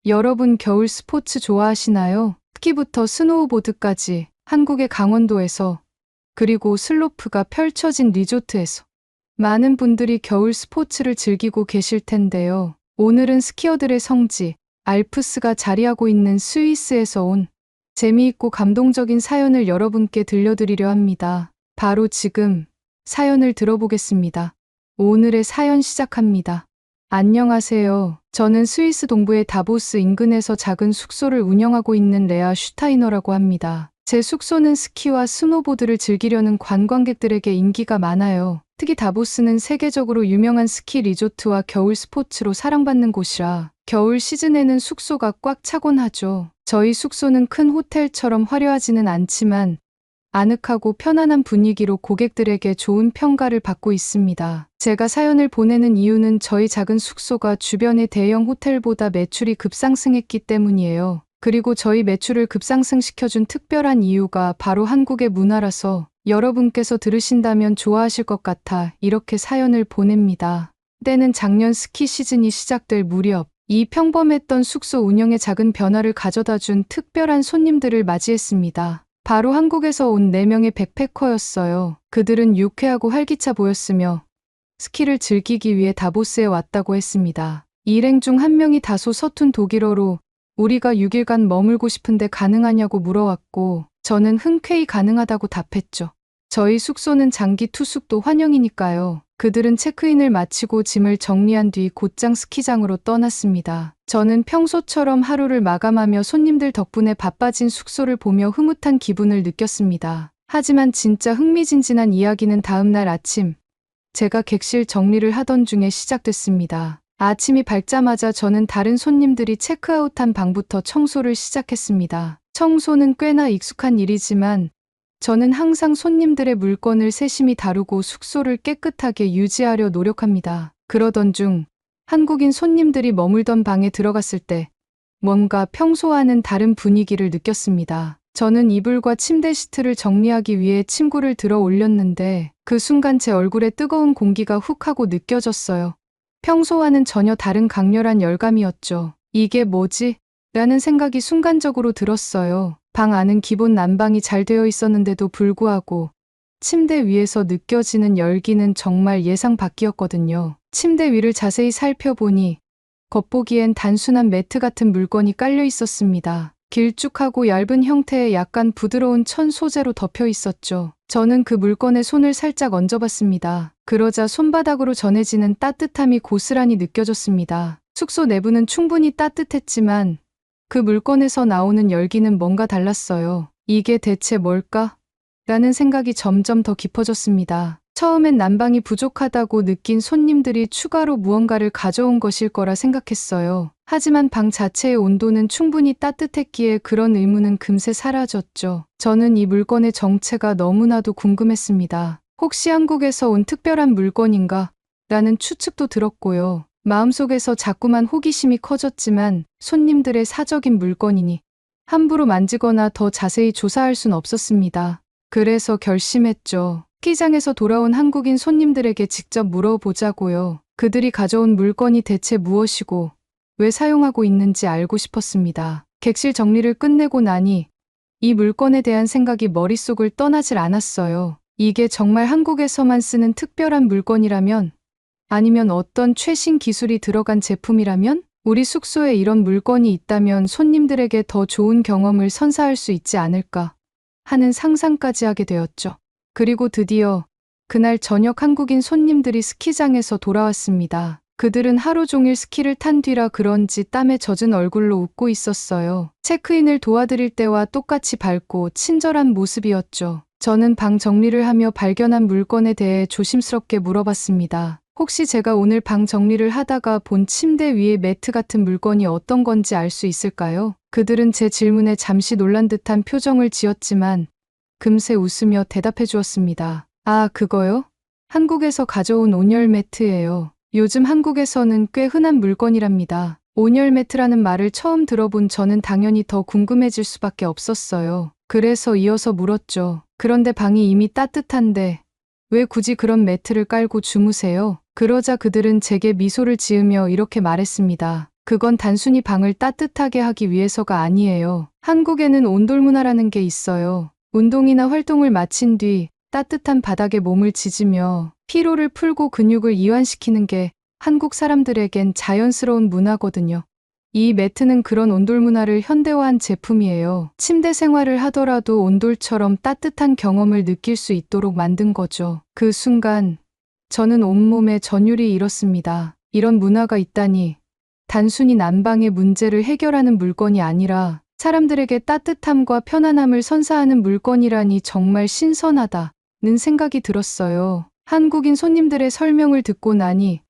여러분 겨울 스포츠 좋아하시나요? 스키부터 스노우보드까지 한국의 강원도에서 그리고 슬로프가 펼쳐진 리조트에서 많은 분들이 겨울 스포츠를 즐기고 계실 텐데요. 오늘은 스키어들의 성지 알프스가 자리하고 있는 스위스에서 온 재미있고 감동적인 사연을 여러분께 들려드리려 합니다. 바로 지금 사연을 들어보겠습니다. 오늘의 사연 시작합니다. 안녕하세요. 저는 스위스 동부의 다보스 인근에서 작은 숙소를 운영하고 있는 레아 슈타이너라고 합니다. 제 숙소는 스키와 스노보드를 즐기려는 관광객들에게 인기가 많아요. 특히 다보스는 세계적으로 유명한 스키 리조트와 겨울 스포츠로 사랑받는 곳이라 겨울 시즌에는 숙소가 꽉 차곤 하죠. 저희 숙소는 큰 호텔처럼 화려하지는 않지만 아늑하고 편안한 분위기로 고객들에게 좋은 평가를 받고 있습니다. 제가 사연을 보내는 이유는 저희 작은 숙소가 주변의 대형 호텔보다 매출이 급상승했기 때문이에요. 그리고 저희 매출을 급상승시켜준 특별한 이유가 바로 한국의 문화라서 여러분께서 들으신다면 좋아하실 것 같아 이렇게 사연을 보냅니다. 때는 작년 스키 시즌이 시작될 무렵, 이 평범했던 숙소 운영에 작은 변화를 가져다 준 특별한 손님들을 맞이했습니다. 바로 한국에서 온 4명의 백패커였어요. 그들은 유쾌하고 활기차 보였으며 스키를 즐기기 위해 다보스에 왔다고 했습니다. 일행 중 한 명이 다소 서툰 독일어로 우리가 6일간 머물고 싶은데 가능하냐고 물어왔고 저는 흔쾌히 가능하다고 답했죠. 저희 숙소는 장기 투숙도 환영이니까요. 그들은 체크인을 마치고 짐을 정리한 뒤 곧장 스키장으로 떠났습니다. 저는 평소처럼 하루를 마감하며 손님들 덕분에 바빠진 숙소를 보며 흐뭇한 기분을 느꼈습니다. 하지만 진짜 흥미진진한 이야기는 다음 날 아침, 제가 객실 정리를 하던 중에 시작됐습니다. 아침이 밝자마자 저는 다른 손님들이 체크아웃한 방부터 청소를 시작했습니다. 청소는 꽤나 익숙한 일이지만 저는 항상 손님들의 물건을 세심히 다루고 숙소를 깨끗하게 유지하려 노력합니다. 그러던 중 한국인 손님들이 머물던 방에 들어갔을 때 뭔가 평소와는 다른 분위기를 느꼈습니다. 저는 이불과 침대 시트를 정리하기 위해 침구를 들어 올렸는데 그 순간 제 얼굴에 뜨거운 공기가 훅 하고 느껴졌어요. 평소와는 전혀 다른 강렬한 열감이었죠. 이게 뭐지? 라는 생각이 순간적으로 들었어요. 방 안은 기본 난방이 잘 되어 있었는데도 불구하고 침대 위에서 느껴지는 열기는 정말 예상 밖이었거든요. 침대 위를 자세히 살펴보니 겉보기엔 단순한 매트 같은 물건이 깔려 있었습니다. 길쭉하고 얇은 형태의 약간 부드러운 천 소재로 덮여 있었죠. 저는 그 물건에 손을 살짝 얹어봤습니다. 그러자 손바닥으로 전해지는 따뜻함이 고스란히 느껴졌습니다. 숙소 내부는 충분히 따뜻했지만 그 물건에서 나오는 열기는 뭔가 달랐어요. 이게 대체 뭘까? 라는 생각이 점점 더 깊어졌습니다. 처음엔 난방이 부족하다고 느낀 손님들이 추가로 무언가를 가져온 것일 거라 생각했어요. 하지만 방 자체의 온도는 충분히 따뜻했기에 그런 의문은 금세 사라졌죠. 저는 이 물건의 정체가 너무나도 궁금했습니다. 혹시 한국에서 온 특별한 물건인가? 라는 추측도 들었고요. 마음속에서 자꾸만 호기심이 커졌지만 손님들의 사적인 물건이니 함부로 만지거나 더 자세히 조사할 순 없었습니다. 그래서 결심했죠. 스키장에서 돌아온 한국인 손님들에게 직접 물어보자고요. 그들이 가져온 물건이 대체 무엇이고 왜 사용하고 있는지 알고 싶었습니다. 객실 정리를 끝내고 나니 이 물건에 대한 생각이 머릿속을 떠나질 않았어요. 이게 정말 한국에서만 쓰는 특별한 물건이라면, 아니면 어떤 최신 기술이 들어간 제품이라면, 우리 숙소에 이런 물건이 있다면 손님들에게 더 좋은 경험을 선사할 수 있지 않을까 하는 상상까지 하게 되었죠. 그리고 드디어 그날 저녁 한국인 손님들이 스키장에서 돌아왔습니다. 그들은 하루 종일 스키를 탄 뒤라 그런지 땀에 젖은 얼굴로 웃고 있었어요. 체크인을 도와드릴 때와 똑같이 밝고 친절한 모습이었죠. 저는 방 정리를 하며 발견한 물건에 대해 조심스럽게 물어봤습니다. 혹시 제가 오늘 방 정리를 하다가 본 침대 위에 매트 같은 물건이 어떤 건지 알 수 있을까요? 그들은 제 질문에 잠시 놀란 듯한 표정을 지었지만 금세 웃으며 대답해 주었습니다. 아, 그거요? 한국에서 가져온 온열 매트예요. 요즘 한국에서는 꽤 흔한 물건이랍니다. 온열 매트라는 말을 처음 들어본 저는 당연히 더 궁금해질 수밖에 없었어요. 그래서 이어서 물었죠. 그런데 방이 이미 따뜻한데 왜 굳이 그런 매트를 깔고 주무세요? 그러자 그들은 제게 미소를 지으며 이렇게 말했습니다. 그건 단순히 방을 따뜻하게 하기 위해서가 아니에요. 한국에는 온돌 문화라는 게 있어요. 운동이나 활동을 마친 뒤 따뜻한 바닥에 몸을 지지며 피로를 풀고 근육을 이완시키는 게 한국 사람들에겐 자연스러운 문화거든요. 이 매트는 그런 온돌 문화를 현대화한 제품이에요. 침대 생활을 하더라도 온돌처럼 따뜻한 경험을 느낄 수 있도록 만든 거죠. 그 순간 저는 온몸에 전율이 일었습니다. 이런 문화가 있다니. 단순히 난방의 문제를 해결하는 물건이 아니라 사람들에게 따뜻함과 편안함을 선사하는 물건이라니 정말 신선하다는 생각이 들었어요. 한국인 손님들의 설명을 듣고 나니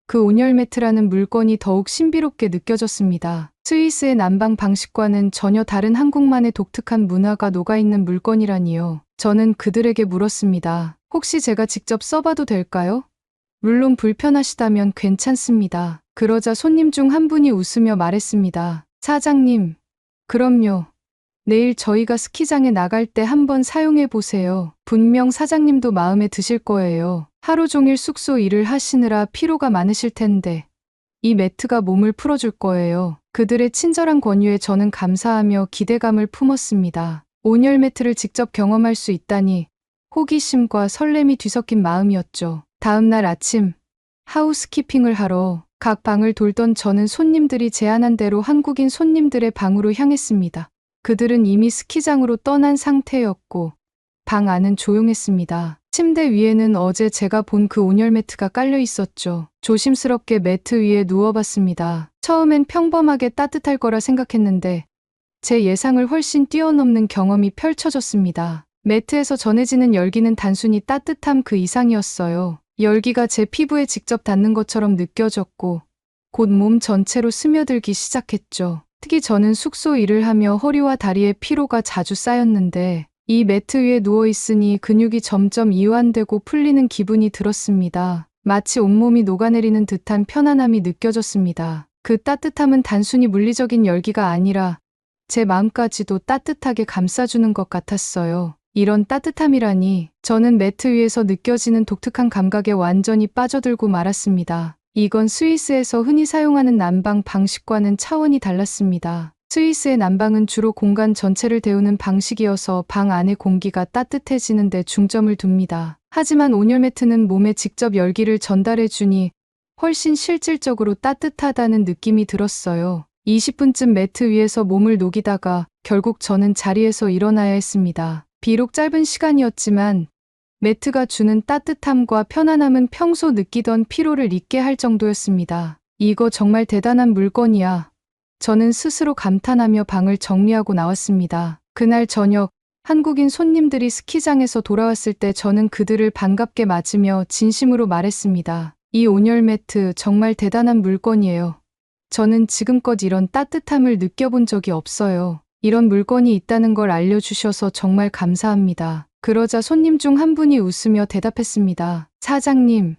그 온열 매트라는 물건이 더욱 신비롭게 느껴졌습니다. 스위스의 난방 방식과는 전혀 다른 한국만의 독특한 문화가 녹아있는 물건이라니요. 저는 그들에게 물었습니다. 혹시 제가 직접 써봐도 될까요? 물론 불편하시다면 괜찮습니다. 그러자 손님 중 한 분이 웃으며 말했습니다. 사장님, 그럼요. 내일 저희가 스키장에 나갈 때 한번 사용해 보세요. 분명 사장님도 마음에 드실 거예요. 하루 종일 숙소 일을 하시느라 피로가 많으실 텐데 이 매트가 몸을 풀어줄 거예요. 그들의 친절한 권유에 저는 감사하며 기대감을 품었습니다. 온열 매트를 직접 경험할 수 있다니 호기심과 설렘이 뒤섞인 마음이었죠. 다음 날 아침 하우스키핑을 하러 각 방을 돌던 저는 손님들이 제안한 대로 한국인 손님들의 방으로 향했습니다. 그들은 이미 스키장으로 떠난 상태였고 방 안은 조용했습니다. 침대 위에는 어제 제가 본 그 온열 매트가 깔려 있었죠. 조심스럽게 매트 위에 누워봤습니다. 처음엔 평범하게 따뜻할 거라 생각했는데 제 예상을 훨씬 뛰어넘는 경험이 펼쳐졌습니다. 매트에서 전해지는 열기는 단순히 따뜻함 그 이상이었어요. 열기가 제 피부에 직접 닿는 것처럼 느껴졌고 곧 몸 전체로 스며들기 시작했죠. 특히 저는 숙소 일을 하며 허리와 다리에 피로가 자주 쌓였는데 이 매트 위에 누워있으니 근육이 점점 이완되고 풀리는 기분이 들었습니다. 마치 온몸이 녹아내리는 듯한 편안함이 느껴졌습니다. 그 따뜻함은 단순히 물리적인 열기가 아니라 제 마음까지도 따뜻하게 감싸주는 것 같았어요. 이런 따뜻함이라니 저는 매트 위에서 느껴지는 독특한 감각에 완전히 빠져들고 말았습니다. 이건 스위스에서 흔히 사용하는 난방 방식과는 차원이 달랐습니다. 스위스의 난방은 주로 공간 전체를 데우는 방식이어서 방 안의 공기가 따뜻해지는 데 중점을 둡니다. 하지만 온열 매트는 몸에 직접 열기를 전달해 주니 훨씬 실질적으로 따뜻하다는 느낌이 들었어요. 20분쯤 매트 위에서 몸을 녹이다가 결국 저는 자리에서 일어나야 했습니다. 비록 짧은 시간이었지만 매트가 주는 따뜻함과 편안함은 평소 느끼던 피로를 잊게 할 정도였습니다. 이거 정말 대단한 물건이야. 저는 스스로 감탄하며 방을 정리하고 나왔습니다. 그날 저녁 한국인 손님들이 스키장에서 돌아왔을 때 저는 그들을 반갑게 맞으며 진심으로 말했습니다. 이 온열 매트 정말 대단한 물건이에요. 저는 지금껏 이런 따뜻함을 느껴본 적이 없어요. 이런 물건이 있다는 걸 알려주셔서 정말 감사합니다. 그러자 손님 중 한 분이 웃으며 대답했습니다. 사장님,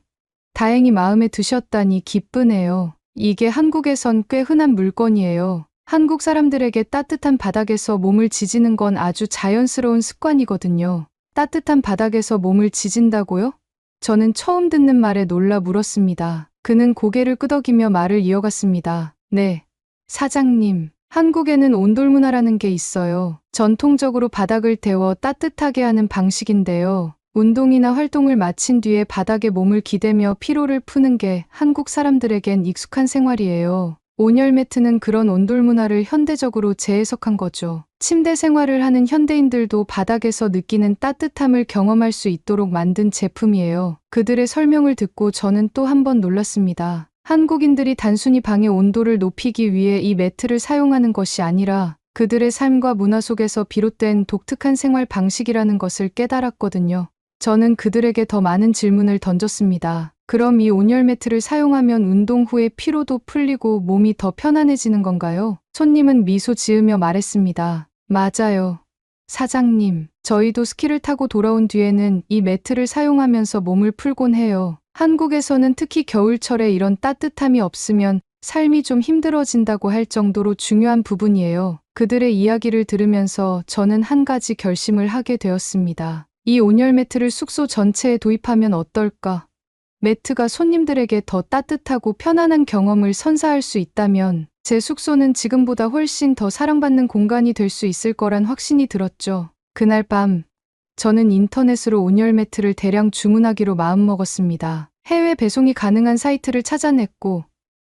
다행히 마음에 드셨다니 기쁘네요. 이게 한국에선 꽤 흔한 물건이에요. 한국 사람들에게 따뜻한 바닥에서 몸을 지지는 건 아주 자연스러운 습관이거든요. 따뜻한 바닥에서 몸을 지진다고요? 저는 처음 듣는 말에 놀라 물었습니다. 그는 고개를 끄덕이며 말을 이어갔습니다. 네, 사장님. 한국에는 온돌 문화라는 게 있어요. 전통적으로 바닥을 데워 따뜻하게 하는 방식인데요. 운동이나 활동을 마친 뒤에 바닥에 몸을 기대며 피로를 푸는 게 한국 사람들에겐 익숙한 생활이에요. 온열 매트는 그런 온돌 문화를 현대적으로 재해석한 거죠. 침대 생활을 하는 현대인들도 바닥에서 느끼는 따뜻함을 경험할 수 있도록 만든 제품이에요. 그들의 설명을 듣고 저는 또 한 번 놀랐습니다. 한국인들이 단순히 방의 온도를 높이기 위해 이 매트를 사용하는 것이 아니라 그들의 삶과 문화 속에서 비롯된 독특한 생활 방식이라는 것을 깨달았거든요. 저는 그들에게 더 많은 질문을 던졌습니다. 그럼 이 온열 매트를 사용하면 운동 후에 피로도 풀리고 몸이 더 편안해지는 건가요? 손님은 미소 지으며 말했습니다. 맞아요. 사장님, 저희도 스키를 타고 돌아온 뒤에는 이 매트를 사용하면서 몸을 풀곤 해요. 한국에서는 특히 겨울철에 이런 따뜻함이 없으면 삶이 좀 힘들어진다고 할 정도로 중요한 부분이에요. 그들의 이야기를 들으면서 저는 한 가지 결심을 하게 되었습니다. 이 온열 매트를 숙소 전체에 도입하면 어떨까? 매트가 손님들에게 더 따뜻하고 편안한 경험을 선사할 수 있다면 제 숙소는 지금보다 훨씬 더 사랑받는 공간이 될 수 있을 거란 확신이 들었죠. 그날 밤, 저는 인터넷으로 온열 매트를 대량 주문하기로 마음먹었습니다. 해외 배송이 가능한 사이트를 찾아냈고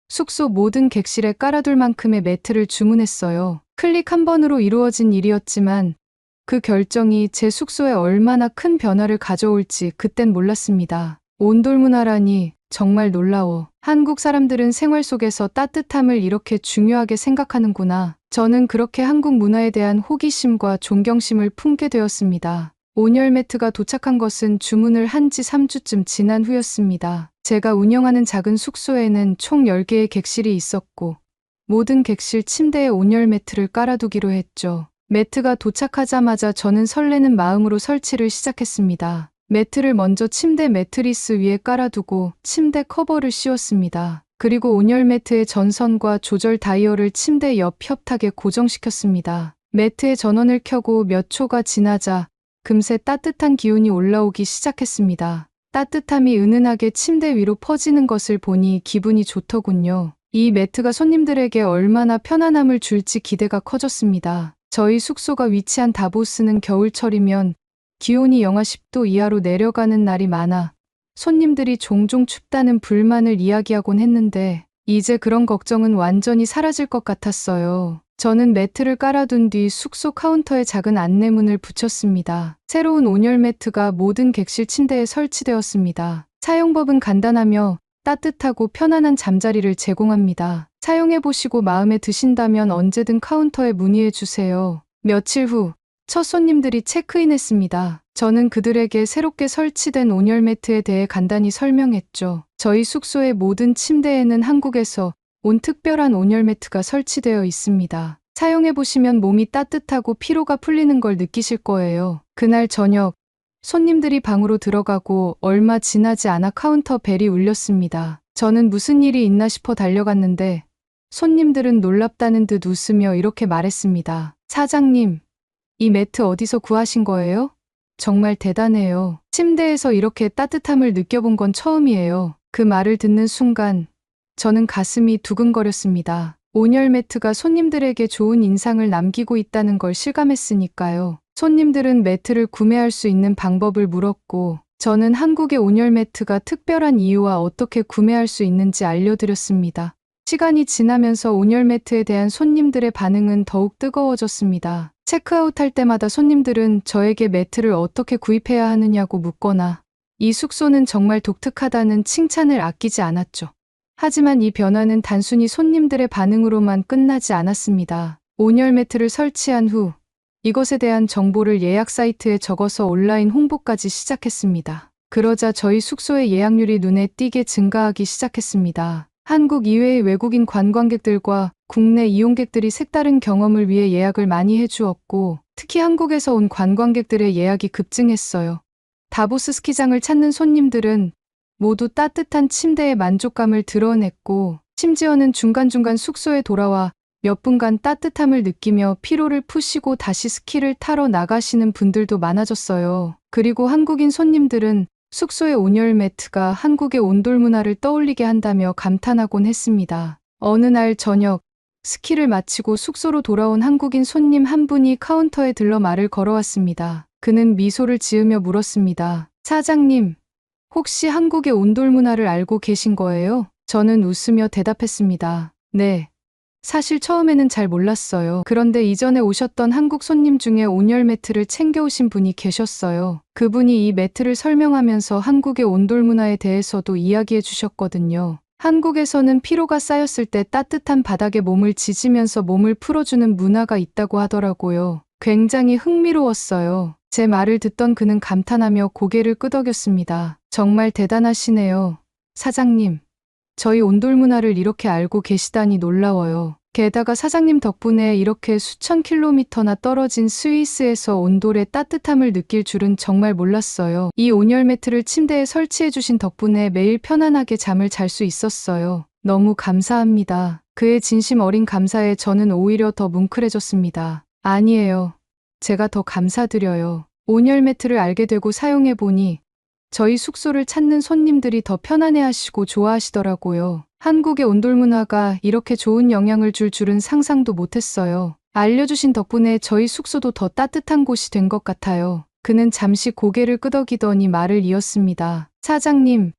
숙소 모든 객실에 깔아둘 만큼의 매트를 주문했어요. 클릭 한 번으로 이루어진 일이었지만 그 결정이 제 숙소에 얼마나 큰 변화를 가져올지 그땐 몰랐습니다. 온돌 문화라니 정말 놀라워. 한국 사람들은 생활 속에서 따뜻함을 이렇게 중요하게 생각하는구나. 저는 그렇게 한국 문화에 대한 호기심과 존경심을 품게 되었습니다. 온열 매트가 도착한 것은 주문을 한 지 3주쯤 지난 후였습니다. 제가 운영하는 작은 숙소에는 총 10개의 객실이 있었고 모든 객실 침대에 온열 매트를 깔아두기로 했죠. 매트가 도착하자마자 저는 설레는 마음으로 설치를 시작했습니다. 매트를 먼저 침대 매트리스 위에 깔아두고 침대 커버를 씌웠습니다. 그리고 온열 매트의 전선과 조절 다이얼을 침대 옆 협탁에 고정시켰습니다. 매트의 전원을 켜고 몇 초가 지나자 금세 따뜻한 기운이 올라오기 시작했습니다. 따뜻함이 은은하게 침대 위로 퍼지는 것을 보니 기분이 좋더군요. 이 매트가 손님들에게 얼마나 편안함을 줄지 기대가 커졌습니다. 저희 숙소가 위치한 다보스는 겨울철이면 기온이 영하 10도 이하로 내려가는 날이 많아 손님들이 종종 춥다는 불만을 이야기하곤 했는데 이제 그런 걱정은 완전히 사라질 것 같았어요. 저는 매트를 깔아둔 뒤 숙소 카운터에 작은 안내문을 붙였습니다. 새로운 온열 매트가 모든 객실 침대에 설치되었습니다. 사용법은 간단하며 따뜻하고 편안한 잠자리를 제공합니다. 사용해보시고 마음에 드신다면 언제든 카운터에 문의해주세요. 며칠 후 첫 손님들이 체크인했습니다. 저는 그들에게 새롭게 설치된 온열 매트에 대해 간단히 설명했죠. 저희 숙소의 모든 침대에는 한국에서 온 특별한 온열 매트가 설치되어 있습니다. 사용해보시면 몸이 따뜻하고 피로가 풀리는 걸 느끼실 거예요. 그날 저녁, 손님들이 방으로 들어가고 얼마 지나지 않아 카운터 벨이 울렸습니다. 저는 무슨 일이 있나 싶어 달려갔는데 손님들은 놀랍다는 듯 웃으며 이렇게 말했습니다. 사장님, 이 매트 어디서 구하신 거예요? 정말 대단해요. 침대에서 이렇게 따뜻함을 느껴본 건 처음이에요. 그 말을 듣는 순간 저는 가슴이 두근거렸습니다. 온열 매트가 손님들에게 좋은 인상을 남기고 있다는 걸 실감했으니까요. 손님들은 매트를 구매할 수 있는 방법을 물었고 저는 한국의 온열 매트가 특별한 이유와 어떻게 구매할 수 있는지 알려드렸습니다. 시간이 지나면서 온열 매트에 대한 손님들의 반응은 더욱 뜨거워졌습니다. 체크아웃할 때마다 손님들은 저에게 매트를 어떻게 구입해야 하느냐고 묻거나 이 숙소는 정말 독특하다는 칭찬을 아끼지 않았죠. 하지만 이 변화는 단순히 손님들의 반응으로만 끝나지 않았습니다. 온열 매트를 설치한 후 이것에 대한 정보를 예약 사이트에 적어서 온라인 홍보까지 시작했습니다. 그러자 저희 숙소의 예약률이 눈에 띄게 증가하기 시작했습니다. 한국 이외의 외국인 관광객들과 국내 이용객들이 색다른 경험을 위해 예약을 많이 해주었고 특히 한국에서 온 관광객들의 예약이 급증했어요. 다보스 스키장을 찾는 손님들은 모두 따뜻한 침대의 만족감을 드러냈고 심지어는 중간중간 숙소에 돌아와 몇 분간 따뜻함을 느끼며 피로를 푸시고 다시 스키를 타러 나가시는 분들도 많아졌어요. 그리고 한국인 손님들은 숙소의 온열 매트가 한국의 온돌 문화를 떠올리게 한다며 감탄하곤 했습니다. 어느 날 저녁, 스키를 마치고 숙소로 돌아온 한국인 손님 한 분이 카운터에 들러 말을 걸어왔습니다. 그는 미소를 지으며 물었습니다. 사장님, 혹시 한국의 온돌 문화를 알고 계신 거예요? 저는 웃으며 대답했습니다. 네. 사실 처음에는 잘 몰랐어요. 그런데 이전에 오셨던 한국 손님 중에 온열 매트를 챙겨오신 분이 계셨어요. 그분이 이 매트를 설명하면서 한국의 온돌 문화에 대해서도 이야기해 주셨거든요. 한국에서는 피로가 쌓였을 때 따뜻한 바닥에 몸을 지지면서 몸을 풀어주는 문화가 있다고 하더라고요. 굉장히 흥미로웠어요. 제 말을 듣던 그는 감탄하며 고개를 끄덕였습니다. 정말 대단하시네요. 사장님. 저희 온돌 문화를 이렇게 알고 계시다니 놀라워요. 게다가 사장님 덕분에 이렇게 수천 킬로미터나 떨어진 스위스에서 온돌의 따뜻함을 느낄 줄은 정말 몰랐어요. 이 온열 매트를 침대에 설치해 주신 덕분에 매일 편안하게 잠을 잘 수 있었어요. 너무 감사합니다. 그의 진심 어린 감사에 저는 오히려 더 뭉클해졌습니다. 아니에요. 제가 더 감사드려요. 온열 매트를 알게 되고 사용해 보니 저희 숙소를 찾는 손님들이 더 편안해하시고 좋아하시더라고요. 한국의 온돌 문화가 이렇게 좋은 영향을 줄 줄은 상상도 못했어요. 알려주신 덕분에 저희 숙소도 더 따뜻한 곳이 된 것 같아요. 그는 잠시 고개를 끄덕이더니 말을 이었습니다. 사장님,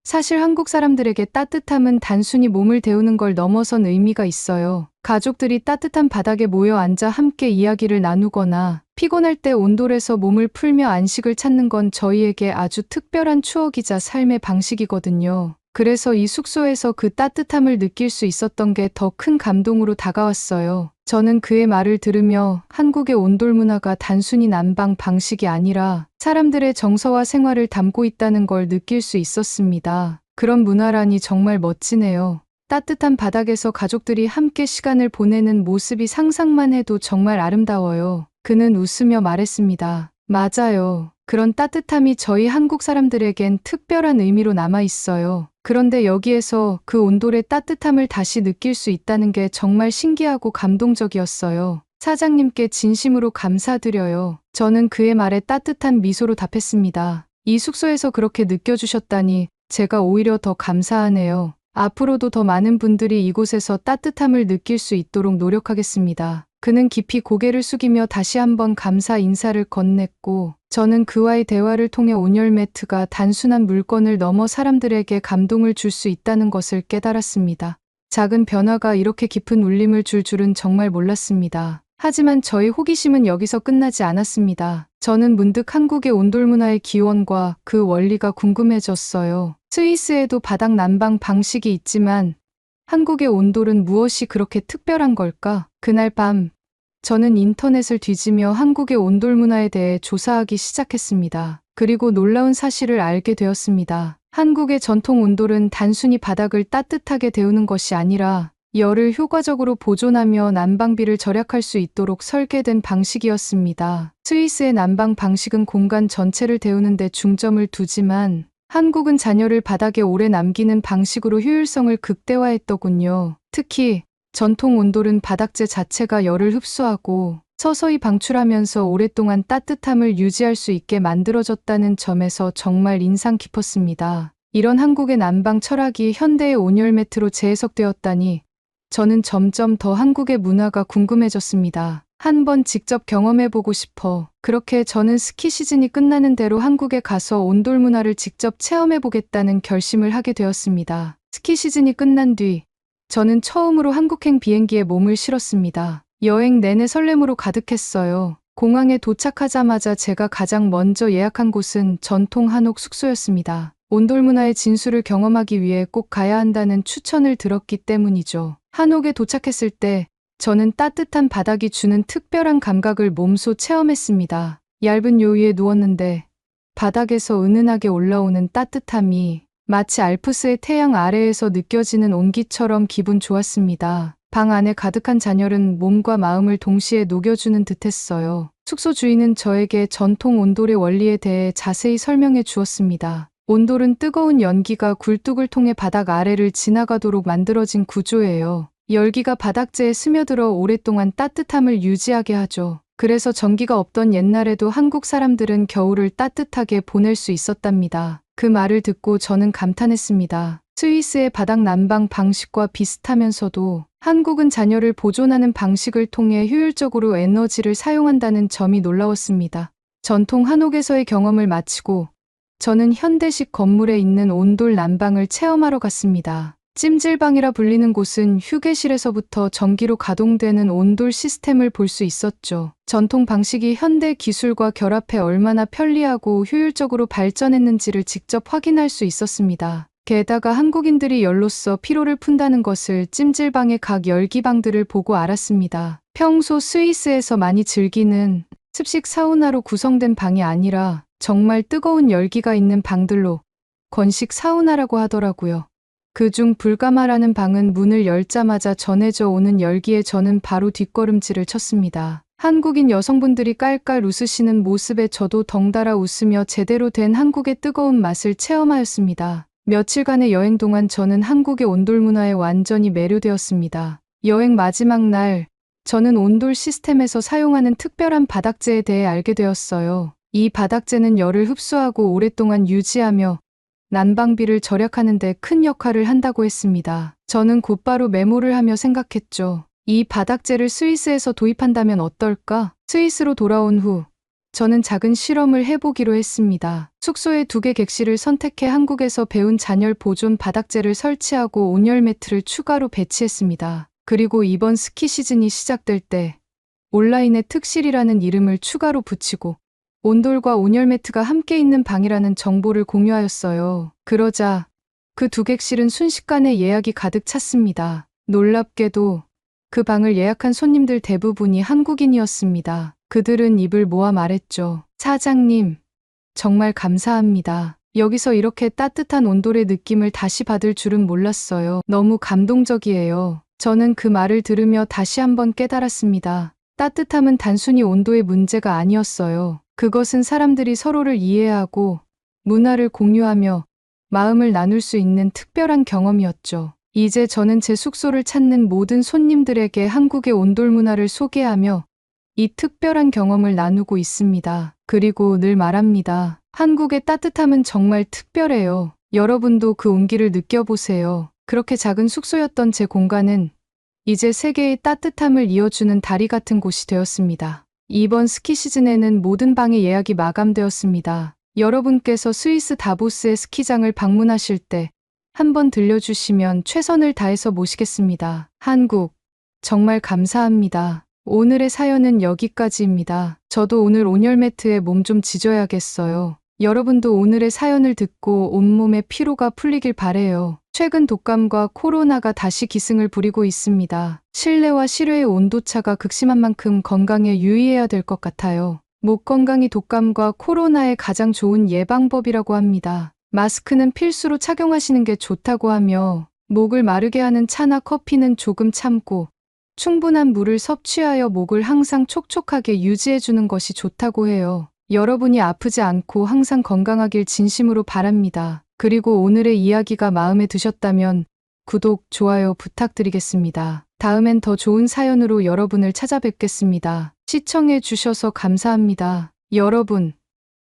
사실 한국 사람들에게 따뜻함은 단순히 몸을 데우는 걸 넘어선 의미가 있어요. 가족들이 따뜻한 바닥에 모여 앉아 함께 이야기를 나누거나 피곤할 때 온돌에서 몸을 풀며 안식을 찾는 건 저희에게 아주 특별한 추억이자 삶의 방식이거든요. 그래서 이 숙소에서 그 따뜻함을 느낄 수 있었던 게 더 큰 감동으로 다가왔어요. 저는 그의 말을 들으며 한국의 온돌 문화가 단순히 난방 방식이 아니라 사람들의 정서와 생활을 담고 있다는 걸 느낄 수 있었습니다. 그런 문화라니 정말 멋지네요. 따뜻한 바닥에서 가족들이 함께 시간을 보내는 모습이 상상만 해도 정말 아름다워요. 그는 웃으며 말했습니다. 맞아요. 그런 따뜻함이 저희 한국 사람들에겐 특별한 의미로 남아 있어요. 그런데 여기에서 그 온돌의 따뜻함을 다시 느낄 수 있다는 게 정말 신기하고 감동적이었어요. 사장님께 진심으로 감사드려요. 저는 그의 말에 따뜻한 미소로 답했습니다. 이 숙소에서 그렇게 느껴주셨다니 제가 오히려 더 감사하네요. 앞으로도 더 많은 분들이 이곳에서 따뜻함을 느낄 수 있도록 노력하겠습니다. 그는 깊이 고개를 숙이며 다시 한번 감사 인사를 건넸고, 저는 그와의 대화를 통해 온열 매트가 단순한 물건을 넘어 사람들에게 감동을 줄 수 있다는 것을 깨달았습니다. 작은 변화가 이렇게 깊은 울림을 줄 줄은 정말 몰랐습니다. 하지만 저희 호기심은 여기서 끝나지 않았습니다. 저는 문득 한국의 온돌 문화의 기원과 그 원리가 궁금해졌어요. 스위스에도 바닥 난방 방식이 있지만 한국의 온돌은 무엇이 그렇게 특별한 걸까? 그날 밤, 저는 인터넷을 뒤지며 한국의 온돌 문화에 대해 조사하기 시작했습니다. 그리고 놀라운 사실을 알게 되었습니다. 한국의 전통 온돌은 단순히 바닥을 따뜻하게 데우는 것이 아니라 열을 효과적으로 보존하며 난방비를 절약할 수 있도록 설계된 방식이었습니다. 스위스의 난방 방식은 공간 전체를 데우는 데 중점을 두지만 한국은 잔여를 바닥에 오래 남기는 방식으로 효율성을 극대화했더군요. 특히 전통 온돌은 바닥재 자체가 열을 흡수하고 서서히 방출하면서 오랫동안 따뜻함을 유지할 수 있게 만들어졌다는 점에서 정말 인상 깊었습니다. 이런 한국의 난방 철학이 현대의 온열 매트로 재해석되었다니 저는 점점 더 한국의 문화가 궁금해졌습니다. 한번 직접 경험해보고 싶어. 그렇게 저는 스키 시즌이 끝나는 대로 한국에 가서 온돌 문화를 직접 체험해보겠다는 결심을 하게 되었습니다. 스키 시즌이 끝난 뒤 저는 처음으로 한국행 비행기에 몸을 실었습니다. 여행 내내 설렘으로 가득했어요. 공항에 도착하자마자 제가 가장 먼저 예약한 곳은 전통 한옥 숙소였습니다. 온돌 문화의 진수를 경험하기 위해 꼭 가야 한다는 추천을 들었기 때문이죠. 한옥에 도착했을 때 저는 따뜻한 바닥이 주는 특별한 감각을 몸소 체험했습니다. 얇은 요위에 누웠는데 바닥에서 은은하게 올라오는 따뜻함이 마치 알프스의 태양 아래에서 느껴지는 온기처럼 기분 좋았습니다. 방 안에 가득한 잔열은 몸과 마음을 동시에 녹여주는 듯했어요. 숙소 주인은 저에게 전통 온돌의 원리에 대해 자세히 설명해 주었습니다. 온돌은 뜨거운 연기가 굴뚝을 통해 바닥 아래를 지나가도록 만들어진 구조예요. 열기가 바닥재에 스며들어 오랫동안 따뜻함을 유지하게 하죠. 그래서 전기가 없던 옛날에도 한국 사람들은 겨울을 따뜻하게 보낼 수 있었답니다. 그 말을 듣고 저는 감탄했습니다. 스위스의 바닥 난방 방식과 비슷하면서도 한국은 잔열을 보존하는 방식을 통해 효율적으로 에너지를 사용한다는 점이 놀라웠습니다. 전통 한옥에서의 경험을 마치고 저는 현대식 건물에 있는 온돌 난방을 체험하러 갔습니다. 찜질방이라 불리는 곳은 휴게실에서부터 전기로 가동되는 온돌 시스템을 볼 수 있었죠. 전통 방식이 현대 기술과 결합해 얼마나 편리하고 효율적으로 발전했는지를 직접 확인할 수 있었습니다. 게다가 한국인들이 열로써 피로를 푼다는 것을 찜질방의 각 열기방들을 보고 알았습니다. 평소 스위스에서 많이 즐기는 습식 사우나로 구성된 방이 아니라 정말 뜨거운 열기가 있는 방들로 건식 사우나라고 하더라고요. 그중 불가마라는 방은 문을 열자마자 전해져 오는 열기에 저는 바로 뒷걸음질을 쳤습니다. 한국인 여성분들이 깔깔 웃으시는 모습에 저도 덩달아 웃으며 제대로 된 한국의 뜨거운 맛을 체험하였습니다. 며칠간의 여행 동안 저는 한국의 온돌 문화에 완전히 매료되었습니다. 여행 마지막 날, 저는 온돌 시스템에서 사용하는 특별한 바닥재에 대해 알게 되었어요. 이 바닥재는 열을 흡수하고 오랫동안 유지하며 난방비를 절약하는 데 큰 역할을 한다고 했습니다. 저는 곧바로 메모를 하며 생각했죠. 이 바닥재를 스위스에서 도입한다면 어떨까? 스위스로 돌아온 후 저는 작은 실험을 해보기로 했습니다. 숙소에 2개 객실을 선택해 한국에서 배운 잔열 보존 바닥재를 설치하고 온열 매트를 추가로 배치했습니다. 그리고 이번 스키 시즌이 시작될 때 온라인에 특실이라는 이름을 추가로 붙이고 온돌과 온열 매트가 함께 있는 방이라는 정보를 공유하였어요. 그러자 그 2객실은 순식간에 예약이 가득 찼습니다. 놀랍게도 그 방을 예약한 손님들 대부분이 한국인이었습니다. 그들은 입을 모아 말했죠. 사장님, 정말 감사합니다. 여기서 이렇게 따뜻한 온돌의 느낌을 다시 받을 줄은 몰랐어요. 너무 감동적이에요. 저는 그 말을 들으며 다시 한번 깨달았습니다. 따뜻함은 단순히 온도의 문제가 아니었어요. 그것은 사람들이 서로를 이해하고 문화를 공유하며 마음을 나눌 수 있는 특별한 경험이었죠. 이제 저는 제 숙소를 찾는 모든 손님들에게 한국의 온돌 문화를 소개하며 이 특별한 경험을 나누고 있습니다. 그리고 늘 말합니다. 한국의 따뜻함은 정말 특별해요. 여러분도 그 온기를 느껴보세요. 그렇게 작은 숙소였던 제 공간은 이제 세계의 따뜻함을 이어주는 다리 같은 곳이 되었습니다. 이번 스키 시즌에는 모든 방의 예약이 마감되었습니다. 여러분께서 스위스 다보스의 스키장을 방문하실 때 한번 들려주시면 최선을 다해서 모시겠습니다. 한국, 정말 감사합니다. 오늘의 사연은 여기까지입니다. 저도 오늘 온열 매트에 몸 좀 지져야겠어요. 여러분도 오늘의 사연을 듣고 온몸의 피로가 풀리길 바래요. 최근 독감과 코로나가 다시 기승을 부리고 있습니다. 실내와 실외의 온도차가 극심한 만큼 건강에 유의해야 될 것 같아요. 목 건강이 독감과 코로나의 가장 좋은 예방법이라고 합니다. 마스크는 필수로 착용하시는 게 좋다고 하며 목을 마르게 하는 차나 커피는 조금 참고 충분한 물을 섭취하여 목을 항상 촉촉하게 유지해주는 것이 좋다고 해요. 여러분이 아프지 않고 항상 건강하길 진심으로 바랍니다. 그리고 오늘의 이야기가 마음에 드셨다면 구독, 좋아요 부탁드리겠습니다. 다음엔 더 좋은 사연으로 여러분을 찾아뵙겠습니다. 시청해 주셔서 감사합니다. 여러분,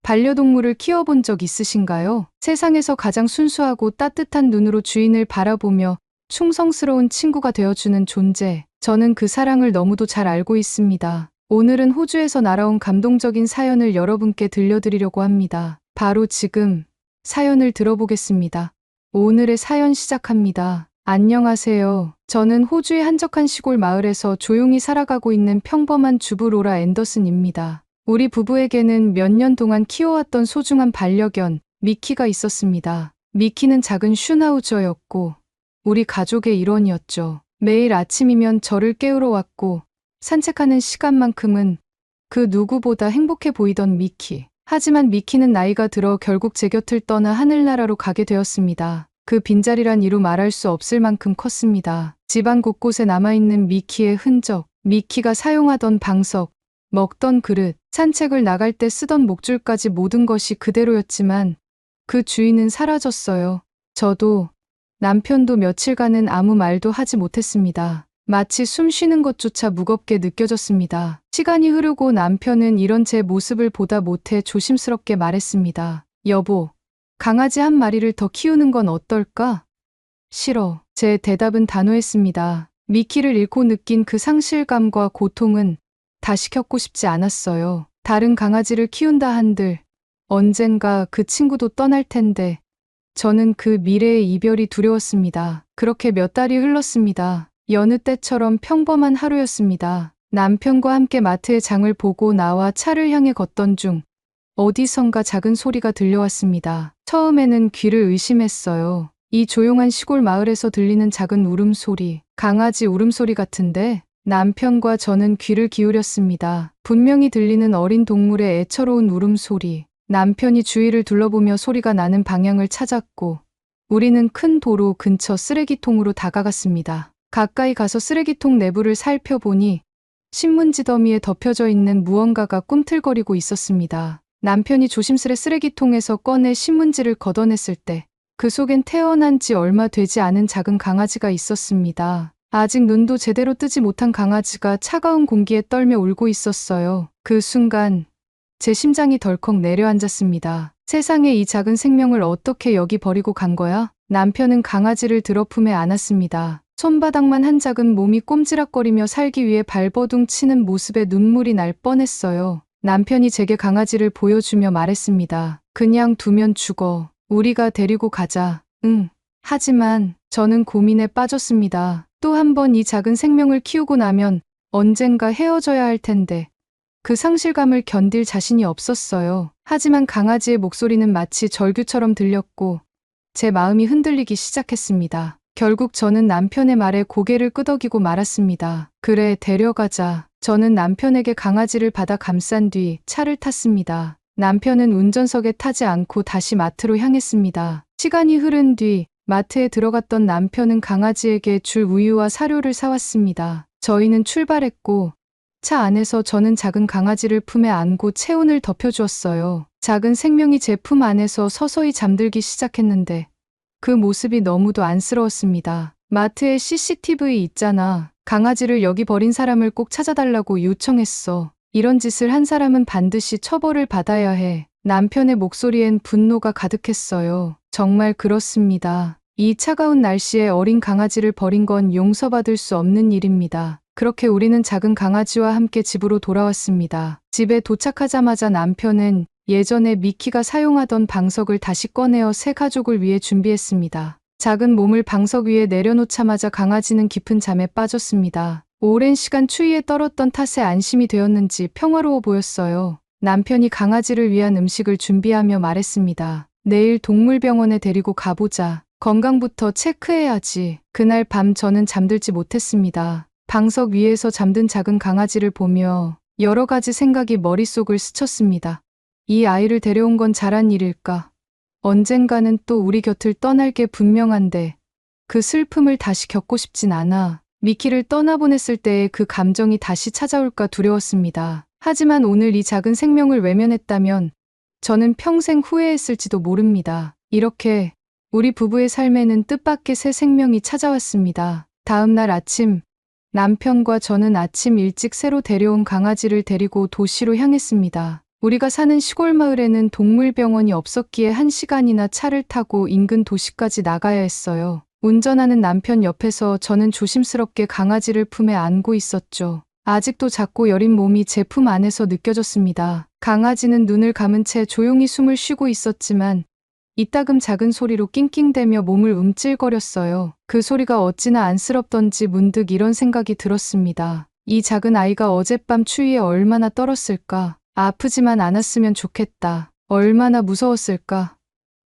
반려동물을 키워본 적 있으신가요? 세상에서 가장 순수하고 따뜻한 눈으로 주인을 바라보며 충성스러운 친구가 되어주는 존재. 저는 그 사랑을 너무도 잘 알고 있습니다. 오늘은 호주에서 날아온 감동적인 사연을 여러분께 들려드리려고 합니다. 바로 지금 사연을 들어보겠습니다. 오늘의 사연 시작합니다. 안녕하세요. 저는 호주의 한적한 시골 마을에서 조용히 살아가고 있는 평범한 주부 로라 앤더슨입니다. 우리 부부에게는 몇 년 동안 키워왔던 소중한 반려견 미키가 있었습니다. 미키는 작은 슈나우저였고 우리 가족의 일원이었죠. 매일 아침이면 저를 깨우러 왔고 산책하는 시간만큼은 그 누구보다 행복해 보이던 미키. 하지만 미키는 나이가 들어 결국 제 곁을 떠나 하늘나라로 가게 되었습니다. 그 빈자리란 이루 말할 수 없을 만큼 컸습니다. 집안 곳곳에 남아있는 미키의 흔적, 미키가 사용하던 방석, 먹던 그릇, 산책을 나갈 때 쓰던 목줄까지 모든 것이 그대로였지만 그 주인은 사라졌어요. 저도 남편도 며칠간은 아무 말도 하지 못했습니다. 마치 숨 쉬는 것조차 무겁게 느껴졌습니다. 시간이 흐르고 남편은 이런 제 모습을 보다 못해 조심스럽게 말했습니다. 여보, 강아지 한 마리를 더 키우는 건 어떨까? 싫어. 제 대답은 단호했습니다. 미키를 잃고 느낀 그 상실감과 고통은 다시 겪고 싶지 않았어요. 다른 강아지를 키운다 한들 언젠가 그 친구도 떠날 텐데 저는 그 미래의 이별이 두려웠습니다. 그렇게 몇 달이 흘렀습니다. 여느 때처럼 평범한 하루였습니다. 남편과 함께 마트에 장을 보고 나와 차를 향해 걷던 중 어디선가 작은 소리가 들려왔습니다. 처음에는 귀를 의심했어요. 이 조용한 시골 마을에서 들리는 작은 울음소리, 강아지 울음소리 같은데 남편과 저는 귀를 기울였습니다. 분명히 들리는 어린 동물의 애처로운 울음소리. 남편이 주위를 둘러보며 소리가 나는 방향을 찾았고 우리는 큰 도로 근처 쓰레기통으로 다가갔습니다. 가까이 가서 쓰레기통 내부를 살펴보니 신문지 더미에 덮여져 있는 무언가가 꿈틀거리고 있었습니다. 남편이 조심스레 쓰레기통에서 꺼내 신문지를 걷어냈을 때 그 속엔 태어난 지 얼마 되지 않은 작은 강아지가 있었습니다. 아직 눈도 제대로 뜨지 못한 강아지가 차가운 공기에 떨며 울고 있었어요. 그 순간 제 심장이 덜컥 내려앉았습니다. 세상에 이 작은 생명을 어떻게 여기 버리고 간 거야? 남편은 강아지를 들어 품에 안았습니다. 손바닥만 한 작은 몸이 꼼지락거리며 살기 위해 발버둥 치는 모습에 눈물이 날 뻔했어요. 남편이 제게 강아지를 보여주며 말했습니다. 그냥 두면 죽어. 우리가 데리고 가자. 응. 하지만 저는 고민에 빠졌습니다. 또 한 번 이 작은 생명을 키우고 나면 언젠가 헤어져야 할 텐데 그 상실감을 견딜 자신이 없었어요. 하지만 강아지의 목소리는 마치 절규처럼 들렸고 제 마음이 흔들리기 시작했습니다. 결국 저는 남편의 말에 고개를 끄덕이고 말았습니다. 그래, 데려가자. 저는 남편에게 강아지를 받아 감싼 뒤 차를 탔습니다. 남편은 운전석에 타지 않고 다시 마트로 향했습니다. 시간이 흐른 뒤 마트에 들어갔던 남편은 강아지에게 줄 우유와 사료를 사왔습니다. 저희는 출발했고 차 안에서 저는 작은 강아지를 품에 안고 체온을 덮여주었어요. 작은 생명이 제 품 안에서 서서히 잠들기 시작했는데 그 모습이 너무도 안쓰러웠습니다. 마트에 CCTV 있잖아. 강아지를 여기 버린 사람을 꼭 찾아달라고 요청했어. 이런 짓을 한 사람은 반드시 처벌을 받아야 해. 남편의 목소리엔 분노가 가득했어요. 정말 그렇습니다. 이 차가운 날씨에 어린 강아지를 버린 건 용서받을 수 없는 일입니다. 그렇게 우리는 작은 강아지와 함께 집으로 돌아왔습니다. 집에 도착하자마자 남편은 예전에 미키가 사용하던 방석을 다시 꺼내어 새 가족을 위해 준비했습니다. 작은 몸을 방석 위에 내려놓자마자 강아지는 깊은 잠에 빠졌습니다. 오랜 시간 추위에 떨었던 탓에 안심이 되었는지 평화로워 보였어요. 남편이 강아지를 위한 음식을 준비하며 말했습니다. 내일 동물병원에 데리고 가보자. 건강부터 체크해야지. 그날 밤 저는 잠들지 못했습니다. 방석 위에서 잠든 작은 강아지를 보며 여러 가지 생각이 머릿속을 스쳤습니다. 이 아이를 데려온 건 잘한 일일까? 언젠가는 또 우리 곁을 떠날 게 분명한데 그 슬픔을 다시 겪고 싶진 않아. 미키를 떠나보냈을 때의 그 감정이 다시 찾아올까 두려웠습니다. 하지만 오늘 이 작은 생명을 외면했다면 저는 평생 후회했을지도 모릅니다. 이렇게 우리 부부의 삶에는 뜻밖의 새 생명이 찾아왔습니다. 다음 날 아침, 남편과 저는 아침 일찍 새로 데려온 강아지를 데리고 도시로 향했습니다. 우리가 사는 시골 마을에는 동물병원이 없었기에 1시간이나 차를 타고 인근 도시까지 나가야 했어요. 운전하는 남편 옆에서 저는 조심스럽게 강아지를 품에 안고 있었죠. 아직도 작고 여린 몸이 제 품 안에서 느껴졌습니다. 강아지는 눈을 감은 채 조용히 숨을 쉬고 있었지만 이따금 작은 소리로 낑낑대며 몸을 움찔거렸어요. 그 소리가 어찌나 안쓰럽던지 문득 이런 생각이 들었습니다. 이 작은 아이가 어젯밤 추위에 얼마나 떨었을까? 아프지만 않았으면 좋겠다. 얼마나 무서웠을까?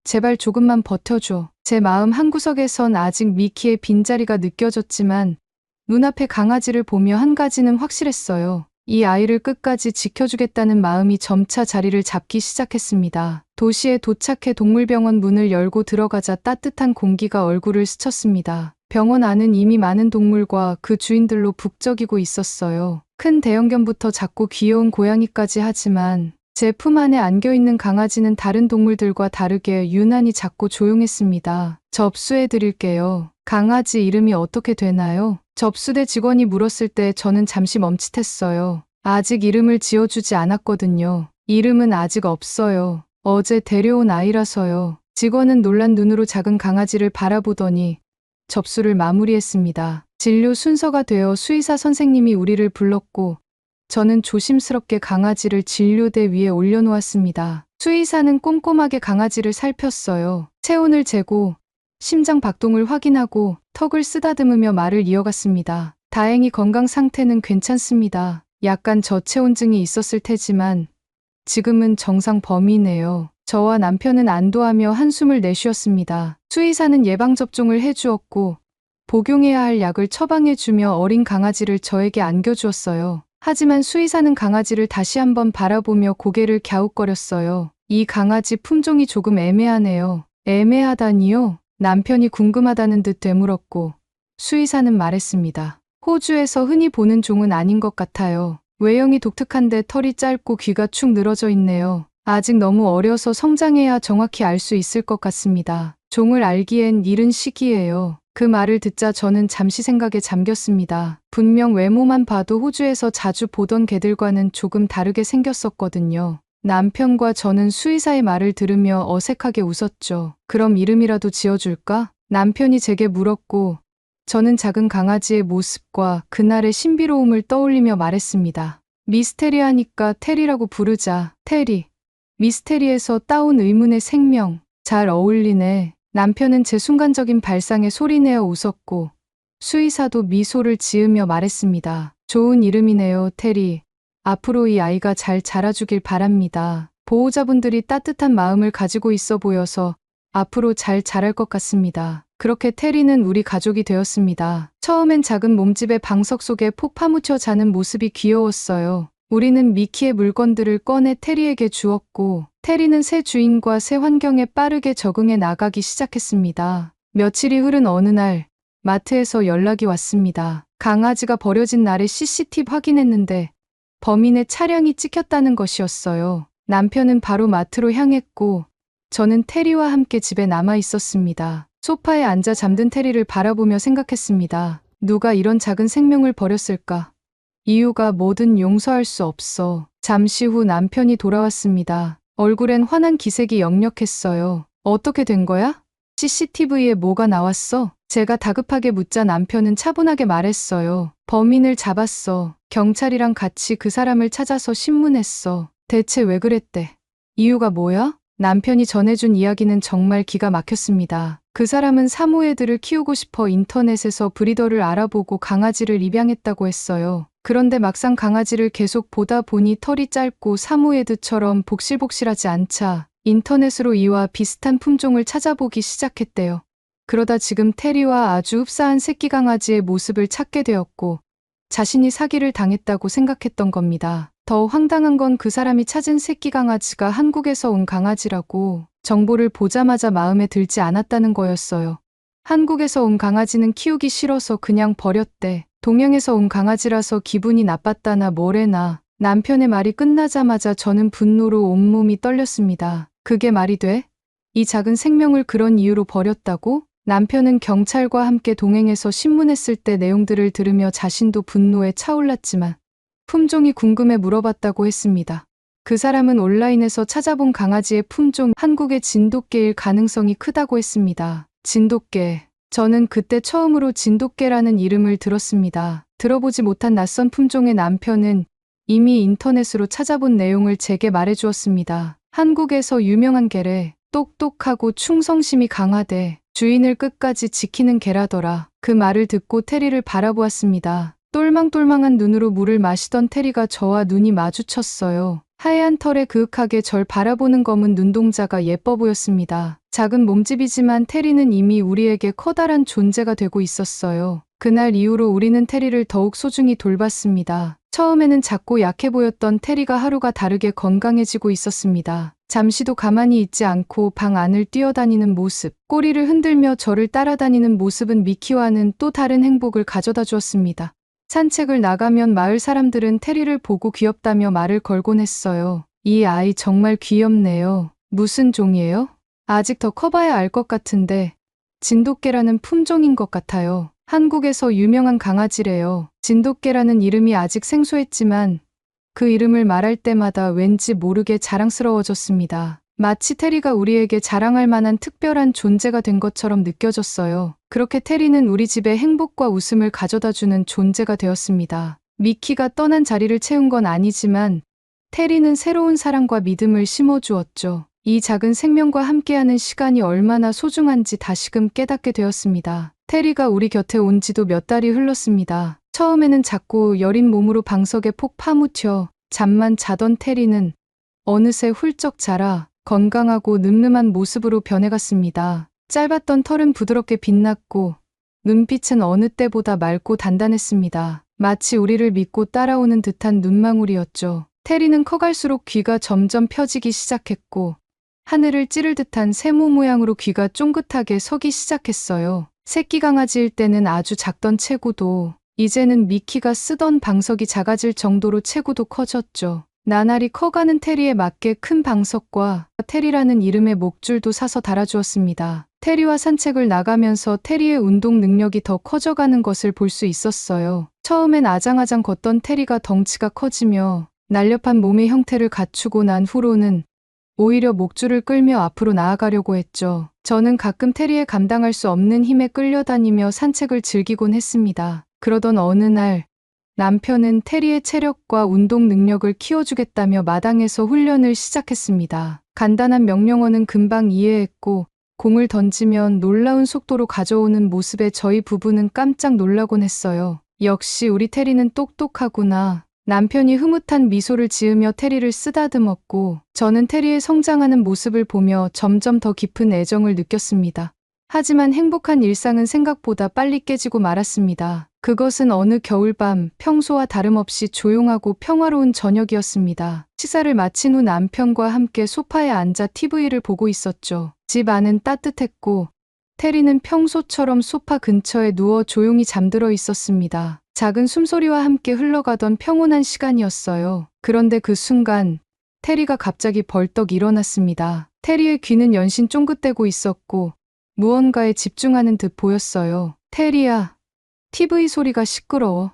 제발 조금만 버텨줘. 제 마음 한구석에선 아직 미키의 빈자리가 느껴졌지만 눈앞에 강아지를 보며 한 가지는 확실했어요. 이 아이를 끝까지 지켜주겠다는 마음이 점차 자리를 잡기 시작했습니다. 도시에 도착해 동물병원 문을 열고 들어가자 따뜻한 공기가 얼굴을 스쳤습니다. 병원 안은 이미 많은 동물과 그 주인들로 북적이고 있었어요. 큰 대형견부터 작고 귀여운 고양이까지 하지만 제 품 안에 안겨있는 강아지는 다른 동물들과 다르게 유난히 작고 조용했습니다. 접수해 드릴게요. 강아지 이름이 어떻게 되나요? 접수대 직원이 물었을 때 저는 잠시 멈칫했어요. 아직 이름을 지어주지 않았거든요. 이름은 아직 없어요. 어제 데려온 아이라서요. 직원은 놀란 눈으로 작은 강아지를 바라보더니 접수를 마무리했습니다. 진료 순서가 되어 수의사 선생님이 우리를 불렀고 저는 조심스럽게 강아지를 진료대 위에 올려놓았습니다. 수의사는 꼼꼼하게 강아지를 살폈어요. 체온을 재고 심장 박동을 확인하고 턱을 쓰다듬으며 말을 이어갔습니다. 다행히 건강 상태는 괜찮습니다. 약간 저체온증이 있었을 테지만 지금은 정상 범위네요. 저와 남편은 안도하며 한숨을 내쉬었습니다. 수의사는 예방접종을 해주었고 복용해야 할 약을 처방해주며 어린 강아지를 저에게 안겨주었어요. 하지만 수의사는 강아지를 다시 한번 바라보며 고개를 갸웃거렸어요. 이 강아지 품종이 조금 애매하네요. 애매하다니요? 남편이 궁금하다는 듯 되물었고 수의사는 말했습니다. 호주에서 흔히 보는 종은 아닌 것 같아요. 외형이 독특한데 털이 짧고 귀가 축 늘어져 있네요. 아직 너무 어려서 성장해야 정확히 알 수 있을 것 같습니다. 종을 알기엔 이른 시기예요. 그 말을 듣자 저는 잠시 생각에 잠겼습니다. 분명 외모만 봐도 호주에서 자주 보던 개들과는 조금 다르게 생겼었거든요. 남편과 저는 수의사의 말을 들으며 어색하게 웃었죠. 그럼 이름이라도 지어줄까? 남편이 제게 물었고 저는 작은 강아지의 모습과 그날의 신비로움을 떠올리며 말했습니다. 미스테리하니까 테리라고 부르자. 테리. 미스테리에서 따온 의문의 생명. 잘 어울리네. 남편은 제 순간적인 발상에 소리내어 웃었고 수의사도 미소를 지으며 말했습니다. 좋은 이름이네요, 테리. 앞으로 이 아이가 잘 자라주길 바랍니다. 보호자분들이 따뜻한 마음을 가지고 있어 보여서 앞으로 잘 자랄 것 같습니다. 그렇게 테리는 우리 가족이 되었습니다. 처음엔 작은 몸집의 방석 속에 폭 파묻혀 자는 모습이 귀여웠어요. 우리는 미키의 물건들을 꺼내 테리에게 주었고 테리는 새 주인과 새 환경에 빠르게 적응해 나가기 시작했습니다. 며칠이 흐른 어느 날 마트에서 연락이 왔습니다. 강아지가 버려진 날에 CCTV 확인했는데 범인의 차량이 찍혔다는 것이었어요. 남편은 바로 마트로 향했고 저는 테리와 함께 집에 남아 있었습니다. 소파에 앉아 잠든 테리를 바라보며 생각했습니다. 누가 이런 작은 생명을 버렸을까? 이유가 뭐든 용서할 수 없어. 잠시 후 남편이 돌아왔습니다. 얼굴엔 환한 기색이 역력했어요. 어떻게 된 거야? CCTV에 뭐가 나왔어? 제가 다급하게 묻자 남편은 차분하게 말했어요. 범인을 잡았어. 경찰이랑 같이 그 사람을 찾아서 신문했어. 대체 왜 그랬대? 이유가 뭐야? 남편이 전해준 이야기는 정말 기가 막혔습니다. 그 사람은 사모예드를 키우고 싶어 인터넷에서 브리더를 알아보고 강아지를 입양했다고 했어요. 그런데 막상 강아지를 계속 보다 보니 털이 짧고 사모예드처럼 복실복실하지 않자 인터넷으로 이와 비슷한 품종을 찾아보기 시작했대요. 그러다 지금 테리와 아주 흡사한 새끼 강아지의 모습을 찾게 되었고 자신이 사기를 당했다고 생각했던 겁니다. 더 황당한 건 그 사람이 찾은 새끼 강아지가 한국에서 온 강아지라고 정보를 보자마자 마음에 들지 않았다는 거였어요. 한국에서 온 강아지는 키우기 싫어서 그냥 버렸대. 동양에서 온 강아지라서 기분이 나빴다나 뭐래나. 남편의 말이 끝나자마자 저는 분노로 온몸이 떨렸습니다. 그게 말이 돼? 이 작은 생명을 그런 이유로 버렸다고? 남편은 경찰과 함께 동행해서 신문했을 때 내용들을 들으며 자신도 분노에 차올랐지만 품종이 궁금해 물어봤다고 했습니다. 그 사람은 온라인에서 찾아본 강아지의 품종 한국의 진돗개일 가능성이 크다고 했습니다. 진돗개. 저는 그때 처음으로 진돗개라는 이름을 들었습니다. 들어보지 못한 낯선 품종의 남편은 이미 인터넷으로 찾아본 내용을 제게 말해주었습니다. 한국에서 유명한 개래. 똑똑하고 충성심이 강하대. 주인을 끝까지 지키는 개라더라. 그 말을 듣고 테리를 바라보았습니다. 똘망똘망한 눈으로 물을 마시던 테리가 저와 눈이 마주쳤어요. 하얀 털에 그윽하게 절 바라보는 검은 눈동자가 예뻐 보였습니다. 작은 몸집이지만 테리는 이미 우리에게 커다란 존재가 되고 있었어요. 그날 이후로 우리는 테리를 더욱 소중히 돌봤습니다. 처음에는 작고 약해 보였던 테리가 하루가 다르게 건강해지고 있었습니다. 잠시도 가만히 있지 않고 방 안을 뛰어다니는 모습, 꼬리를 흔들며 저를 따라다니는 모습은 미키와는 또 다른 행복을 가져다 주었습니다. 산책을 나가면 마을 사람들은 테리를 보고 귀엽다며 말을 걸곤 했어요. 이 아이 정말 귀엽네요. 무슨 종이에요? 아직 더 커봐야 알 것 같은데 진돗개라는 품종인 것 같아요. 한국에서 유명한 강아지래요. 진돗개라는 이름이 아직 생소했지만 그 이름을 말할 때마다 왠지 모르게 자랑스러워졌습니다. 마치 테리가 우리에게 자랑할 만한 특별한 존재가 된 것처럼 느껴졌어요. 그렇게 테리는 우리 집에 행복과 웃음을 가져다주는 존재가 되었습니다. 미키가 떠난 자리를 채운 건 아니지만 테리는 새로운 사랑과 믿음을 심어주었죠. 이 작은 생명과 함께하는 시간이 얼마나 소중한지 다시금 깨닫게 되었습니다. 테리가 우리 곁에 온 지도 몇 달이 흘렀습니다. 처음에는 작고 여린 몸으로 방석에 폭 파묻혀 잠만 자던 테리는 어느새 훌쩍 자라 건강하고 늠름한 모습으로 변해갔습니다. 짧았던 털은 부드럽게 빛났고 눈빛은 어느 때보다 맑고 단단했습니다. 마치 우리를 믿고 따라오는 듯한 눈망울이었죠. 테리는 커갈수록 귀가 점점 펴지기 시작했고 하늘을 찌를 듯한 세모 모양으로 귀가 쫑긋하게 서기 시작했어요. 새끼 강아지일 때는 아주 작던 체구도 이제는 미키가 쓰던 방석이 작아질 정도로 체구도 커졌죠. 나날이 커가는 테리에 맞게 큰 방석과 테리라는 이름의 목줄도 사서 달아주었습니다. 테리와 산책을 나가면서 테리의 운동 능력이 더 커져가는 것을 볼 수 있었어요. 처음엔 아장아장 걷던 테리가 덩치가 커지며 날렵한 몸의 형태를 갖추고 난 후로는 오히려 목줄을 끌며 앞으로 나아가려고 했죠. 저는 가끔 테리에 감당할 수 없는 힘에 끌려다니며 산책을 즐기곤 했습니다. 그러던 어느 날 남편은 테리의 체력과 운동 능력을 키워주겠다며 마당에서 훈련을 시작했습니다. 간단한 명령어는 금방 이해했고 공을 던지면 놀라운 속도로 가져오는 모습에 저희 부부는 깜짝 놀라곤 했어요. 역시 우리 테리는 똑똑하구나. 남편이 흐뭇한 미소를 지으며 테리를 쓰다듬었고 저는 테리의 성장하는 모습을 보며 점점 더 깊은 애정을 느꼈습니다. 하지만 행복한 일상은 생각보다 빨리 깨지고 말았습니다. 그것은 어느 겨울밤 평소와 다름없이 조용하고 평화로운 저녁이었습니다. 식사를 마친 후 남편과 함께 소파에 앉아 TV를 보고 있었죠. 집 안은 따뜻했고 테리는 평소처럼 소파 근처에 누워 조용히 잠들어 있었습니다. 작은 숨소리와 함께 흘러가던 평온한 시간이었어요. 그런데 그 순간 테리가 갑자기 벌떡 일어났습니다. 테리의 귀는 연신 쫑긋대고 있었고 무언가에 집중하는 듯 보였어요. 테리야, TV 소리가 시끄러워.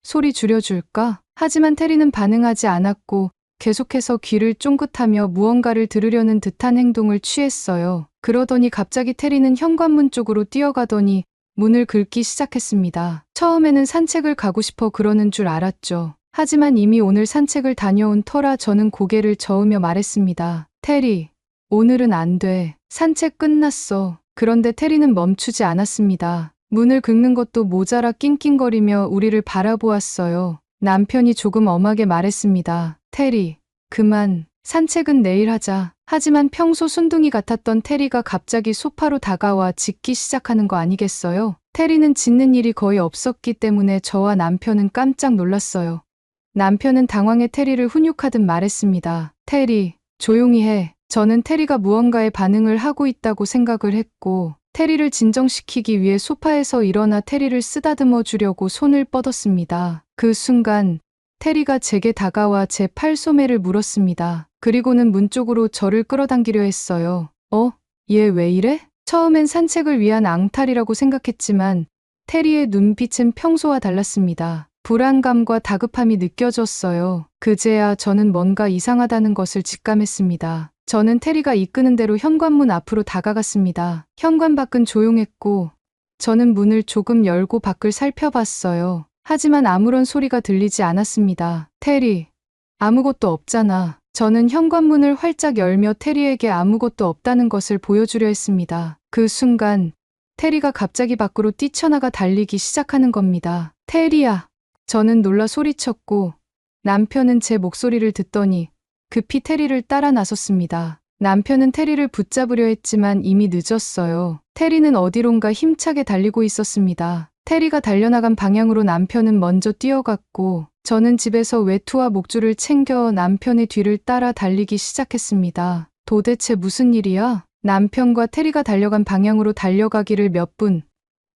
소리 줄여줄까? 하지만 테리는 반응하지 않았고 계속해서 귀를 쫑긋하며 무언가를 들으려는 듯한 행동을 취했어요. 그러더니 갑자기 테리는 현관문 쪽으로 뛰어가더니 문을 긁기 시작했습니다. 처음에는 산책을 가고 싶어 그러는 줄 알았죠. 하지만 이미 오늘 산책을 다녀온 터라 저는 고개를 저으며 말했습니다. 테리, 오늘은 안 돼. 산책 끝났어. 그런데 테리는 멈추지 않았습니다. 문을 긁는 것도 모자라 낑낑거리며 우리를 바라보았어요. 남편이 조금 엄하게 말했습니다. 테리, 그만. 산책은 내일 하자. 하지만 평소 순둥이 같았던 테리가 갑자기 소파로 다가와 짖기 시작하는 거 아니겠어요? 테리는 짖는 일이 거의 없었기 때문에 저와 남편은 깜짝 놀랐어요. 남편은 당황해 테리를 훈육하듯 말했습니다. 테리, 조용히 해. 저는 테리가 무언가에 반응을 하고 있다고 생각을 했고 테리를 진정시키기 위해 소파에서 일어나 테리를 쓰다듬어 주려고 손을 뻗었습니다. 그 순간 테리가 제게 다가와 제 팔소매를 물었습니다. 그리고는 문 쪽으로 저를 끌어당기려 했어요. 얘 왜 이래? 처음엔 산책을 위한 앙탈이라고 생각했지만 테리의 눈빛은 평소와 달랐습니다. 불안감과 다급함이 느껴졌어요. 그제야 저는 뭔가 이상하다는 것을 직감했습니다. 저는 테리가 이끄는 대로 현관문 앞으로 다가갔습니다. 현관 밖은 조용했고 저는 문을 조금 열고 밖을 살펴봤어요. 하지만 아무런 소리가 들리지 않았습니다. 테리, 아무것도 없잖아. 저는 현관문을 활짝 열며 테리에게 아무것도 없다는 것을 보여주려 했습니다. 그 순간 테리가 갑자기 밖으로 뛰쳐나가 달리기 시작하는 겁니다. 테리야! 저는 놀라 소리쳤고 남편은 제 목소리를 듣더니 급히 테리를 따라 나섰습니다. 남편은 테리를 붙잡으려 했지만 이미 늦었어요. 테리는 어디론가 힘차게 달리고 있었습니다. 테리가 달려나간 방향으로 남편은 먼저 뛰어갔고 저는 집에서 외투와 목줄을 챙겨 남편의 뒤를 따라 달리기 시작했습니다. 도대체 무슨 일이야? 남편과 테리가 달려간 방향으로 달려가기를 몇 분.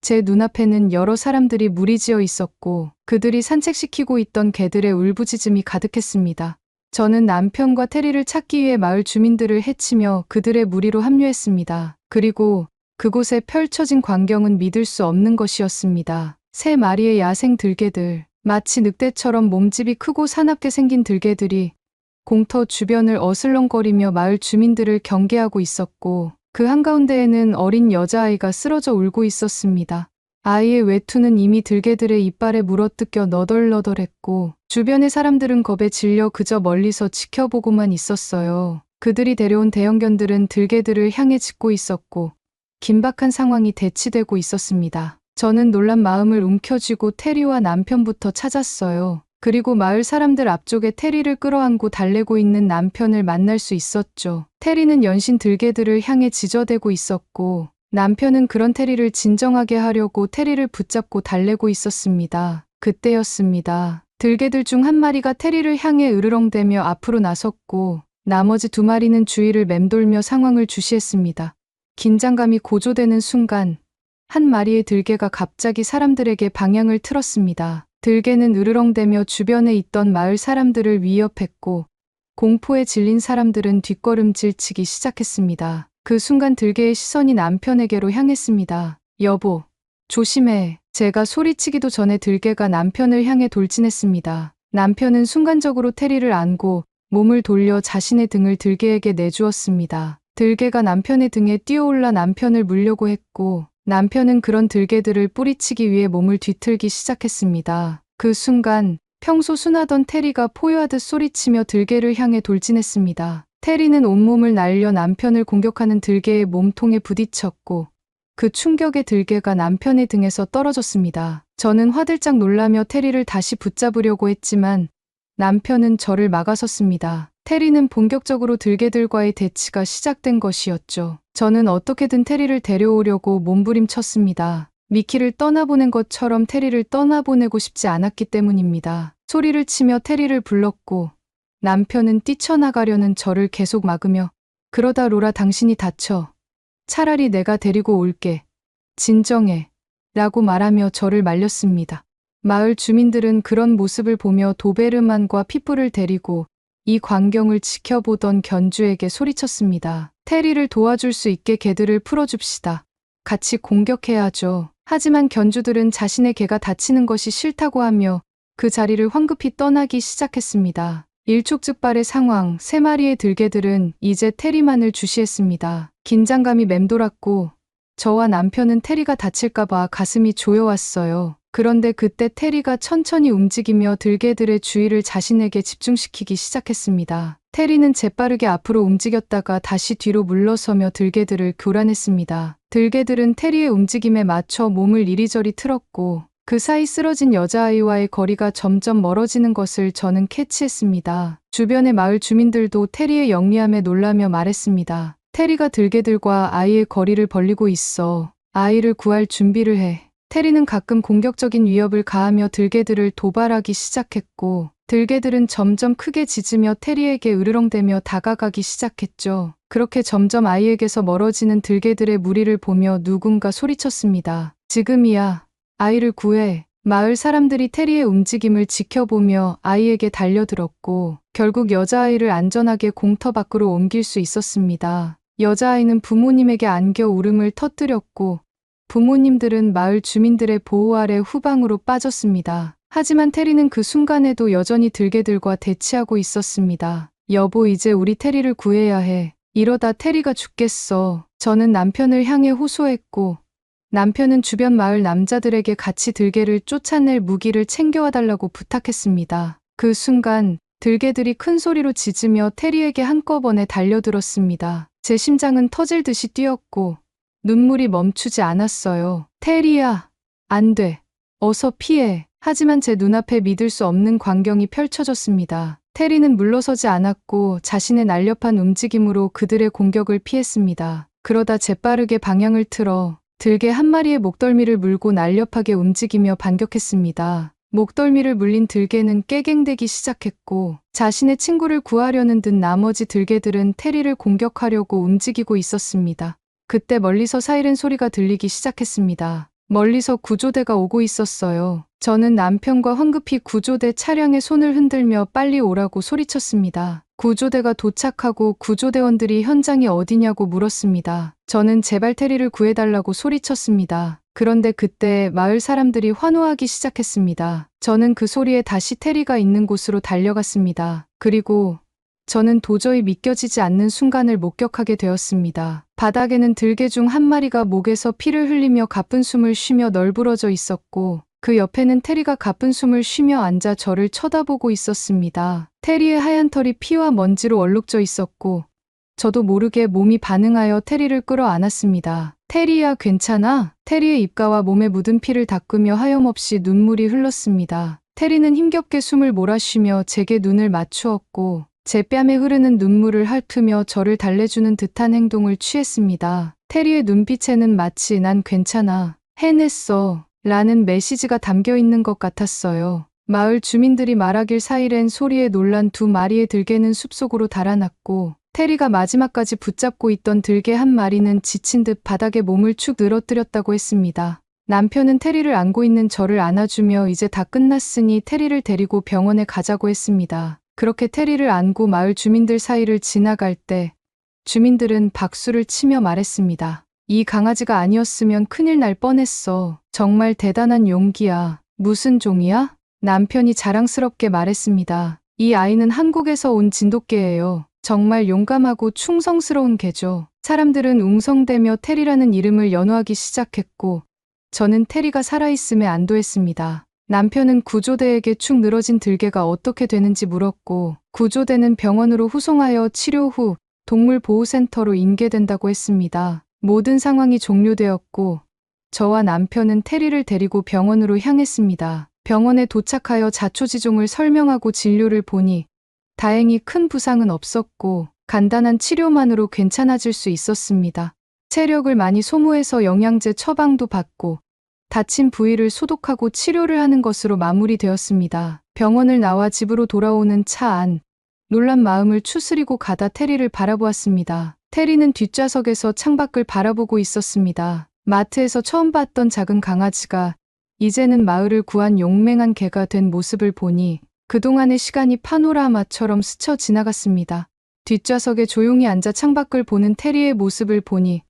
제 눈앞에는 여러 사람들이 무리지어 있었고 그들이 산책시키고 있던 개들의 울부짖음이 가득했습니다. 저는 남편과 테리를 찾기 위해 마을 주민들을 해치며 그들의 무리로 합류했습니다. 그리고 그곳에 펼쳐진 광경은 믿을 수 없는 것이었습니다. 3마리의 야생 들개들, 마치 늑대처럼 몸집이 크고 사납게 생긴 들개들이 공터 주변을 어슬렁거리며 마을 주민들을 경계하고 있었고 그 한가운데에는 어린 여자아이가 쓰러져 울고 있었습니다. 아이의 외투는 이미 들개들의 이빨에 물어뜯겨 너덜너덜했고 주변의 사람들은 겁에 질려 그저 멀리서 지켜보고만 있었어요. 그들이 데려온 대형견들은 들개들을 향해 짖고 있었고 긴박한 상황이 대치되고 있었습니다. 저는 놀란 마음을 움켜쥐고 테리와 남편부터 찾았어요. 그리고 마을 사람들 앞쪽에 테리를 끌어안고 달래고 있는 남편을 만날 수 있었죠. 테리는 연신 들개들을 향해 지저대고 있었고 남편은 그런 테리를 진정하게 하려고 테리를 붙잡고 달래고 있었습니다. 그때였습니다. 들개들 중 한 마리가 테리를 향해 으르렁대며 앞으로 나섰고 나머지 2마리는 주위를 맴돌며 상황을 주시했습니다. 긴장감이 고조되는 순간 한 마리의 들개가 갑자기 사람들에게 방향을 틀었습니다. 들개는 으르렁대며 주변에 있던 마을 사람들을 위협했고 공포에 질린 사람들은 뒷걸음질치기 시작했습니다. 그 순간 들개의 시선이 남편에게로 향했습니다. 여보, 조심해. 제가 소리치기도 전에 들개가 남편을 향해 돌진했습니다. 남편은 순간적으로 테리를 안고 몸을 돌려 자신의 등을 들개에게 내주었습니다. 들개가 남편의 등에 뛰어올라 남편을 물려고 했고 남편은 그런 들개들을 뿌리치기 위해 몸을 뒤틀기 시작했습니다. 그 순간 평소 순하던 테리가 포효하듯 소리치며 들개를 향해 돌진했습니다. 테리는 온몸을 날려 남편을 공격하는 들개의 몸통에 부딪혔고 그 충격에 들개가 남편의 등에서 떨어졌습니다. 저는 화들짝 놀라며 테리를 다시 붙잡으려고 했지만 남편은 저를 막아섰습니다. 테리는 본격적으로 들개들과의 대치가 시작된 것이었죠. 저는 어떻게든 테리를 데려오려고 몸부림쳤습니다. 미키를 떠나보낸 것처럼 테리를 떠나보내고 싶지 않았기 때문입니다. 소리를 치며 테리를 불렀고 남편은 뛰쳐나가려는 저를 계속 막으며 그러다 로라 당신이 다쳐. 차라리 내가 데리고 올게. 진정해. 라고 말하며 저를 말렸습니다. 마을 주민들은 그런 모습을 보며 도베르만과 피프를 데리고 이 광경을 지켜보던 견주에게 소리쳤습니다. 테리를 도와줄 수 있게 개들을 풀어줍시다. 같이 공격해야죠. 하지만 견주들은 자신의 개가 다치는 것이 싫다고 하며 그 자리를 황급히 떠나기 시작했습니다. 일촉즉발의 상황, 3마리의 들개들은 이제 테리만을 주시했습니다. 긴장감이 맴돌았고 저와 남편은 테리가 다칠까봐 가슴이 조여왔어요. 그런데 그때 테리가 천천히 움직이며 들개들의 주의를 자신에게 집중시키기 시작했습니다. 테리는 재빠르게 앞으로 움직였다가 다시 뒤로 물러서며 들개들을 교란했습니다. 들개들은 테리의 움직임에 맞춰 몸을 이리저리 틀었고 그 사이 쓰러진 여자아이와의 거리가 점점 멀어지는 것을 저는 캐치했습니다. 주변의 마을 주민들도 테리의 영리함에 놀라며 말했습니다. 테리가 들개들과 아이의 거리를 벌리고 있어. 아이를 구할 준비를 해. 테리는 가끔 공격적인 위협을 가하며 들개들을 도발하기 시작했고 들개들은 점점 크게 짖으며 테리에게 으르렁대며 다가가기 시작했죠. 그렇게 점점 아이에게서 멀어지는 들개들의 무리를 보며 누군가 소리쳤습니다. 지금이야. 아이를 구해. 마을 사람들이 테리의 움직임을 지켜보며 아이에게 달려들었고 결국 여자아이를 안전하게 공터 밖으로 옮길 수 있었습니다. 여자아이는 부모님에게 안겨 울음을 터뜨렸고 부모님들은 마을 주민들의 보호 아래 후방으로 빠졌습니다. 하지만 테리는 그 순간에도 여전히 들개들과 대치하고 있었습니다. 여보, 이제 우리 테리를 구해야 해. 이러다 테리가 죽겠어. 저는 남편을 향해 호소했고 남편은 주변 마을 남자들에게 같이 들개를 쫓아낼 무기를 챙겨와 달라고 부탁했습니다. 그 순간 들개들이 큰 소리로 짖으며 테리에게 한꺼번에 달려들었습니다. 제 심장은 터질 듯이 뛰었고 눈물이 멈추지 않았어요. 테리야, 안 돼. 어서 피해. 하지만 제 눈앞에 믿을 수 없는 광경이 펼쳐졌습니다. 테리는 물러서지 않았고 자신의 날렵한 움직임으로 그들의 공격을 피했습니다. 그러다 재빠르게 방향을 틀어 들개 한 마리의 목덜미를 물고 날렵하게 움직이며 반격했습니다. 목덜미를 물린 들개는 깨갱대기 시작했고 자신의 친구를 구하려는 듯 나머지 들개들은 테리를 공격하려고 움직이고 있었습니다. 그때 멀리서 사이렌 소리가 들리기 시작했습니다. 멀리서 구조대가 오고 있었어요. 저는 남편과 황급히 구조대 차량에 손을 흔들며 빨리 오라고 소리쳤습니다. 구조대가 도착하고 구조대원들이 현장이 어디냐고 물었습니다. 저는 제발 테리를 구해달라고 소리쳤습니다. 그런데 그때 마을 사람들이 환호하기 시작했습니다. 저는 그 소리에 다시 테리가 있는 곳으로 달려갔습니다. 그리고 저는 도저히 믿겨지지 않는 순간을 목격하게 되었습니다. 바닥에는 들개 중 한 마리가 목에서 피를 흘리며 가쁜 숨을 쉬며 널브러져 있었고 그 옆에는 테리가 가쁜 숨을 쉬며 앉아 저를 쳐다보고 있었습니다. 테리의 하얀 털이 피와 먼지로 얼룩져 있었고 저도 모르게 몸이 반응하여 테리를 끌어안았습니다. 테리야, 괜찮아? 테리의 입가와 몸에 묻은 피를 닦으며 하염없이 눈물이 흘렀습니다. 테리는 힘겹게 숨을 몰아쉬며 제게 눈을 맞추었고 제 뺨에 흐르는 눈물을 핥으며 저를 달래주는 듯한 행동을 취했습니다. 테리의 눈빛에는 마치 난 괜찮아, 해냈어 라는 메시지가 담겨 있는 것 같았어요. 마을 주민들이 말하길 사이렌 소리에 놀란 2마리의 들개는 숲속으로 달아났고 테리가 마지막까지 붙잡고 있던 들개 한 마리는 지친 듯 바닥에 몸을 축 늘어뜨렸다고 했습니다. 남편은 테리를 안고 있는 저를 안아주며 이제 다 끝났으니 테리를 데리고 병원에 가자고 했습니다. 그렇게 테리를 안고 마을 주민들 사이를 지나갈 때 주민들은 박수를 치며 말했습니다. 이 강아지가 아니었으면 큰일 날 뻔했어. 정말 대단한 용기야. 무슨 종이야? 남편이 자랑스럽게 말했습니다. 이 아이는 한국에서 온 진돗개예요. 정말 용감하고 충성스러운 개죠. 사람들은 웅성대며 테리라는 이름을 연호하기 시작했고 저는 테리가 살아있음에 안도했습니다. 남편은 구조대에게 축 늘어진 들개가 어떻게 되는지 물었고 구조대는 병원으로 후송하여 치료 후 동물보호센터로 인계된다고 했습니다. 모든 상황이 종료되었고 저와 남편은 테리를 데리고 병원으로 향했습니다. 병원에 도착하여 자초지종을 설명하고 진료를 보니 다행히 큰 부상은 없었고 간단한 치료만으로 괜찮아질 수 있었습니다. 체력을 많이 소모해서 영양제 처방도 받고 다친 부위를 소독하고 치료를 하는 것으로 마무리되었습니다. 병원을 나와 집으로 돌아오는 차 안, 놀란 마음을 추스리고 가다 테리를 바라보았습니다. 테리는 뒷좌석에서 창밖을 바라보고 있었습니다. 마트에서 처음 봤던 작은 강아지가 이제는 마을을 구한 용맹한 개가 된 모습을 보니 그동안의 시간이 파노라마처럼 스쳐 지나갔습니다. 뒷좌석에 조용히 앉아 창밖을 보는 테리의 모습을 보니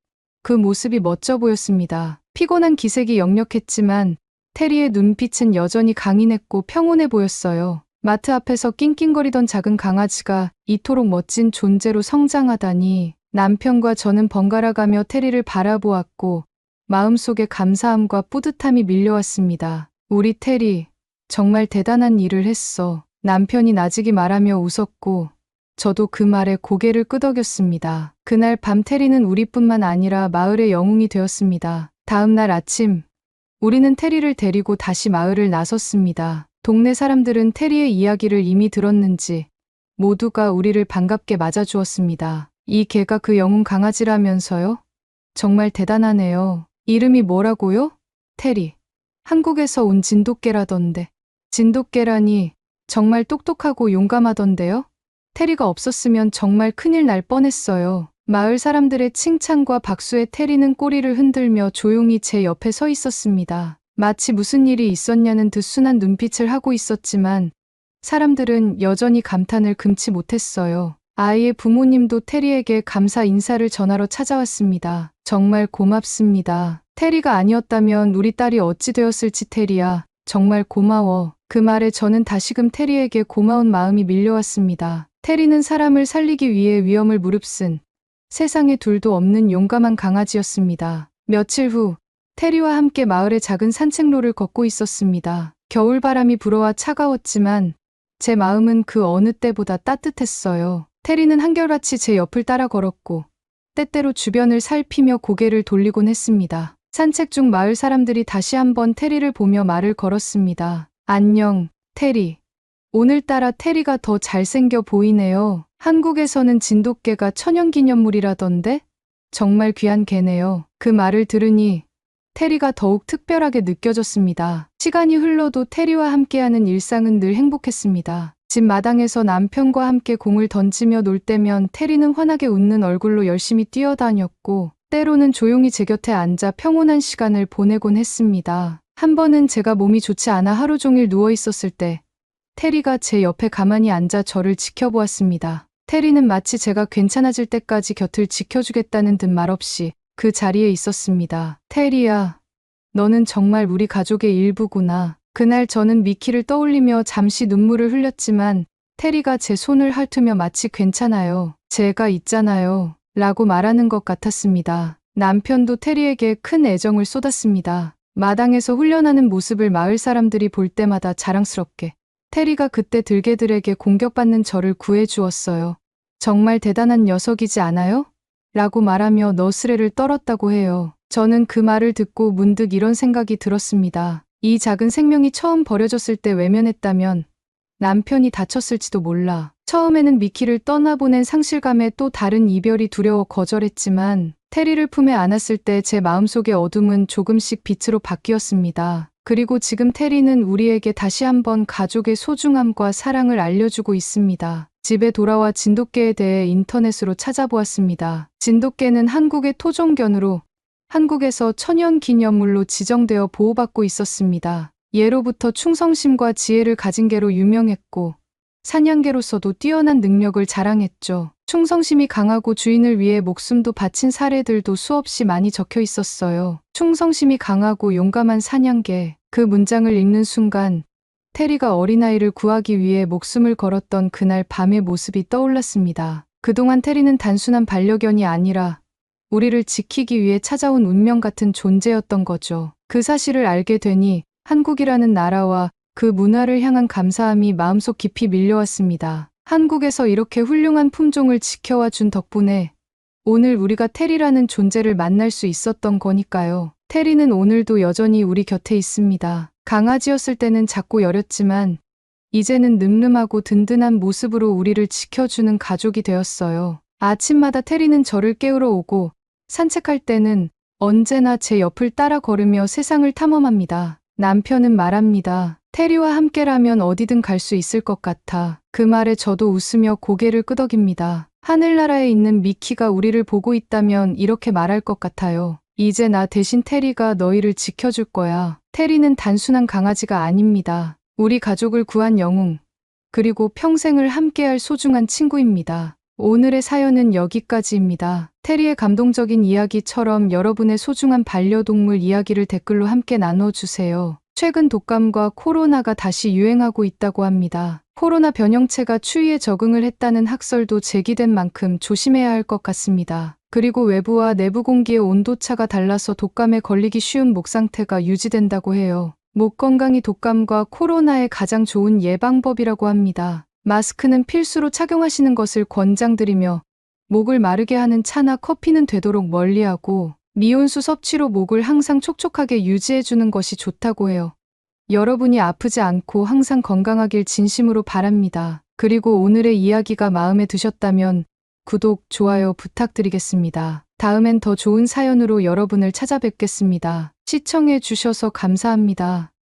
그 모습이 멋져 보였습니다. 피곤한 기색이 역력했지만 테리의 눈빛은 여전히 강인했고 평온해 보였어요. 마트 앞에서 낑낑거리던 작은 강아지가 이토록 멋진 존재로 성장하다니 남편과 저는 번갈아가며 테리를 바라보았고 마음속에 감사함과 뿌듯함이 밀려왔습니다. 우리 테리, 정말 대단한 일을 했어. 남편이 나직이 말하며 웃었고 저도 그 말에 고개를 끄덕였습니다. 그날 밤 테리는 우리뿐만 아니라 마을의 영웅이 되었습니다. 다음 날 아침, 우리는 테리를 데리고 다시 마을을 나섰습니다. 동네 사람들은 테리의 이야기를 이미 들었는지 모두가 우리를 반갑게 맞아주었습니다. 이 개가 그 영웅 강아지라면서요? 정말 대단하네요. 이름이 뭐라고요? 테리. 한국에서 온 진돗개라던데. 진돗개라니 정말 똑똑하고 용감하던데요? 테리가 없었으면 정말 큰일 날 뻔했어요. 마을 사람들의 칭찬과 박수에 테리는 꼬리를 흔들며 조용히 제 옆에 서 있었습니다. 마치 무슨 일이 있었냐는 듯 순한 눈빛을 하고 있었지만 사람들은 여전히 감탄을 금치 못했어요. 아이의 부모님도 테리에게 감사 인사를 전하러 찾아왔습니다. 정말 고맙습니다. 테리가 아니었다면 우리 딸이 어찌 되었을지 테리야. 정말 고마워. 그 말에 저는 다시금 테리에게 고마운 마음이 밀려왔습니다. 테리는 사람을 살리기 위해 위험을 무릅쓴 세상에 둘도 없는 용감한 강아지였습니다. 며칠 후 테리와 함께 마을의 작은 산책로를 걷고 있었습니다. 겨울바람이 불어와 차가웠지만 제 마음은 그 어느 때보다 따뜻했어요. 테리는 한결같이 제 옆을 따라 걸었고 때때로 주변을 살피며 고개를 돌리곤 했습니다. 산책 중 마을 사람들이 다시 한번 테리를 보며 말을 걸었습니다. 안녕, 테리. 오늘따라 테리가 더 잘생겨 보이네요. 한국에서는 진돗개가 천연기념물이라던데? 정말 귀한 개네요. 그 말을 들으니 테리가 더욱 특별하게 느껴졌습니다. 시간이 흘러도 테리와 함께하는 일상은 늘 행복했습니다. 집 마당에서 남편과 함께 공을 던지며 놀 때면 테리는 환하게 웃는 얼굴로 열심히 뛰어다녔고 때로는 조용히 제 곁에 앉아 평온한 시간을 보내곤 했습니다. 한 번은 제가 몸이 좋지 않아 하루 종일 누워 있었을 때 테리가 제 옆에 가만히 앉아 저를 지켜보았습니다. 테리는 마치 제가 괜찮아질 때까지 곁을 지켜주겠다는 듯 말없이 그 자리에 있었습니다. 테리야, 너는 정말 우리 가족의 일부구나. 그날 저는 미키를 떠올리며 잠시 눈물을 흘렸지만 테리가 제 손을 핥으며 마치 괜찮아요. 제가 있잖아요. 라고 말하는 것 같았습니다. 남편도 테리에게 큰 애정을 쏟았습니다. 마당에서 훈련하는 모습을 마을 사람들이 볼 때마다 자랑스럽게 테리가 그때 들개들에게 공격받는 저를 구해주었어요. 정말 대단한 녀석이지 않아요? 라고 말하며 너스레를 떨었다고 해요. 저는 그 말을 듣고 문득 이런 생각이 들었습니다. 이 작은 생명이 처음 버려졌을 때 외면했다면 남편이 다쳤을지도 몰라. 처음에는 미키를 떠나보낸 상실감에 또 다른 이별이 두려워 거절했지만 테리를 품에 안았을 때 제 마음속의 어둠은 조금씩 빛으로 바뀌었습니다. 그리고 지금 테리는 우리에게 다시 한번 가족의 소중함과 사랑을 알려주고 있습니다. 집에 돌아와 진돗개에 대해 인터넷으로 찾아보았습니다. 진돗개는 한국의 토종견으로 한국에서 천연기념물로 지정되어 보호받고 있었습니다. 예로부터 충성심과 지혜를 가진 개로 유명했고 사냥개로서도 뛰어난 능력을 자랑했죠. 충성심이 강하고 주인을 위해 목숨도 바친 사례들도 수없이 많이 적혀 있었어요. 충성심이 강하고 용감한 사냥개. 그 문장을 읽는 순간 테리가 어린아이를 구하기 위해 목숨을 걸었던 그날 밤의 모습이 떠올랐습니다. 그동안 테리는 단순한 반려견이 아니라 우리를 지키기 위해 찾아온 운명 같은 존재였던 거죠. 그 사실을 알게 되니 한국이라는 나라와 그 문화를 향한 감사함이 마음속 깊이 밀려왔습니다. 한국에서 이렇게 훌륭한 품종을 지켜와 준 덕분에 오늘 우리가 테리라는 존재를 만날 수 있었던 거니까요. 테리는 오늘도 여전히 우리 곁에 있습니다. 강아지였을 때는 작고 여렸지만 이제는 늠름하고 든든한 모습으로 우리를 지켜주는 가족이 되었어요. 아침마다 테리는 저를 깨우러 오고 산책할 때는 언제나 제 옆을 따라 걸으며 세상을 탐험합니다. 남편은 말합니다. 테리와 함께라면 어디든 갈 수 있을 것 같아. 그 말에 저도 웃으며 고개를 끄덕입니다. 하늘나라에 있는 미키가 우리를 보고 있다면 이렇게 말할 것 같아요. 이제 나 대신 테리가 너희를 지켜줄 거야. 테리는 단순한 강아지가 아닙니다. 우리 가족을 구한 영웅, 그리고 평생을 함께할 소중한 친구입니다. 오늘의 사연은 여기까지입니다. 테리의 감동적인 이야기처럼 여러분의 소중한 반려동물 이야기를 댓글로 함께 나눠주세요. 최근 독감과 코로나가 다시 유행하고 있다고 합니다. 코로나 변형체가 추위에 적응을 했다는 학설도 제기된 만큼 조심해야 할 것 같습니다. 그리고 외부와 내부 공기의 온도차가 달라서 독감에 걸리기 쉬운 목 상태가 유지된다고 해요. 목 건강이 독감과 코로나의 가장 좋은 예방법이라고 합니다. 마스크는 필수로 착용하시는 것을 권장드리며 목을 마르게 하는 차나 커피는 되도록 멀리하고 미온수 섭취로 목을 항상 촉촉하게 유지해주는 것이 좋다고 해요. 여러분이 아프지 않고 항상 건강하길 진심으로 바랍니다. 그리고 오늘의 이야기가 마음에 드셨다면 구독, 좋아요 부탁드리겠습니다. 다음엔 더 좋은 사연으로 여러분을 찾아뵙겠습니다. 시청해 주셔서 감사합니다.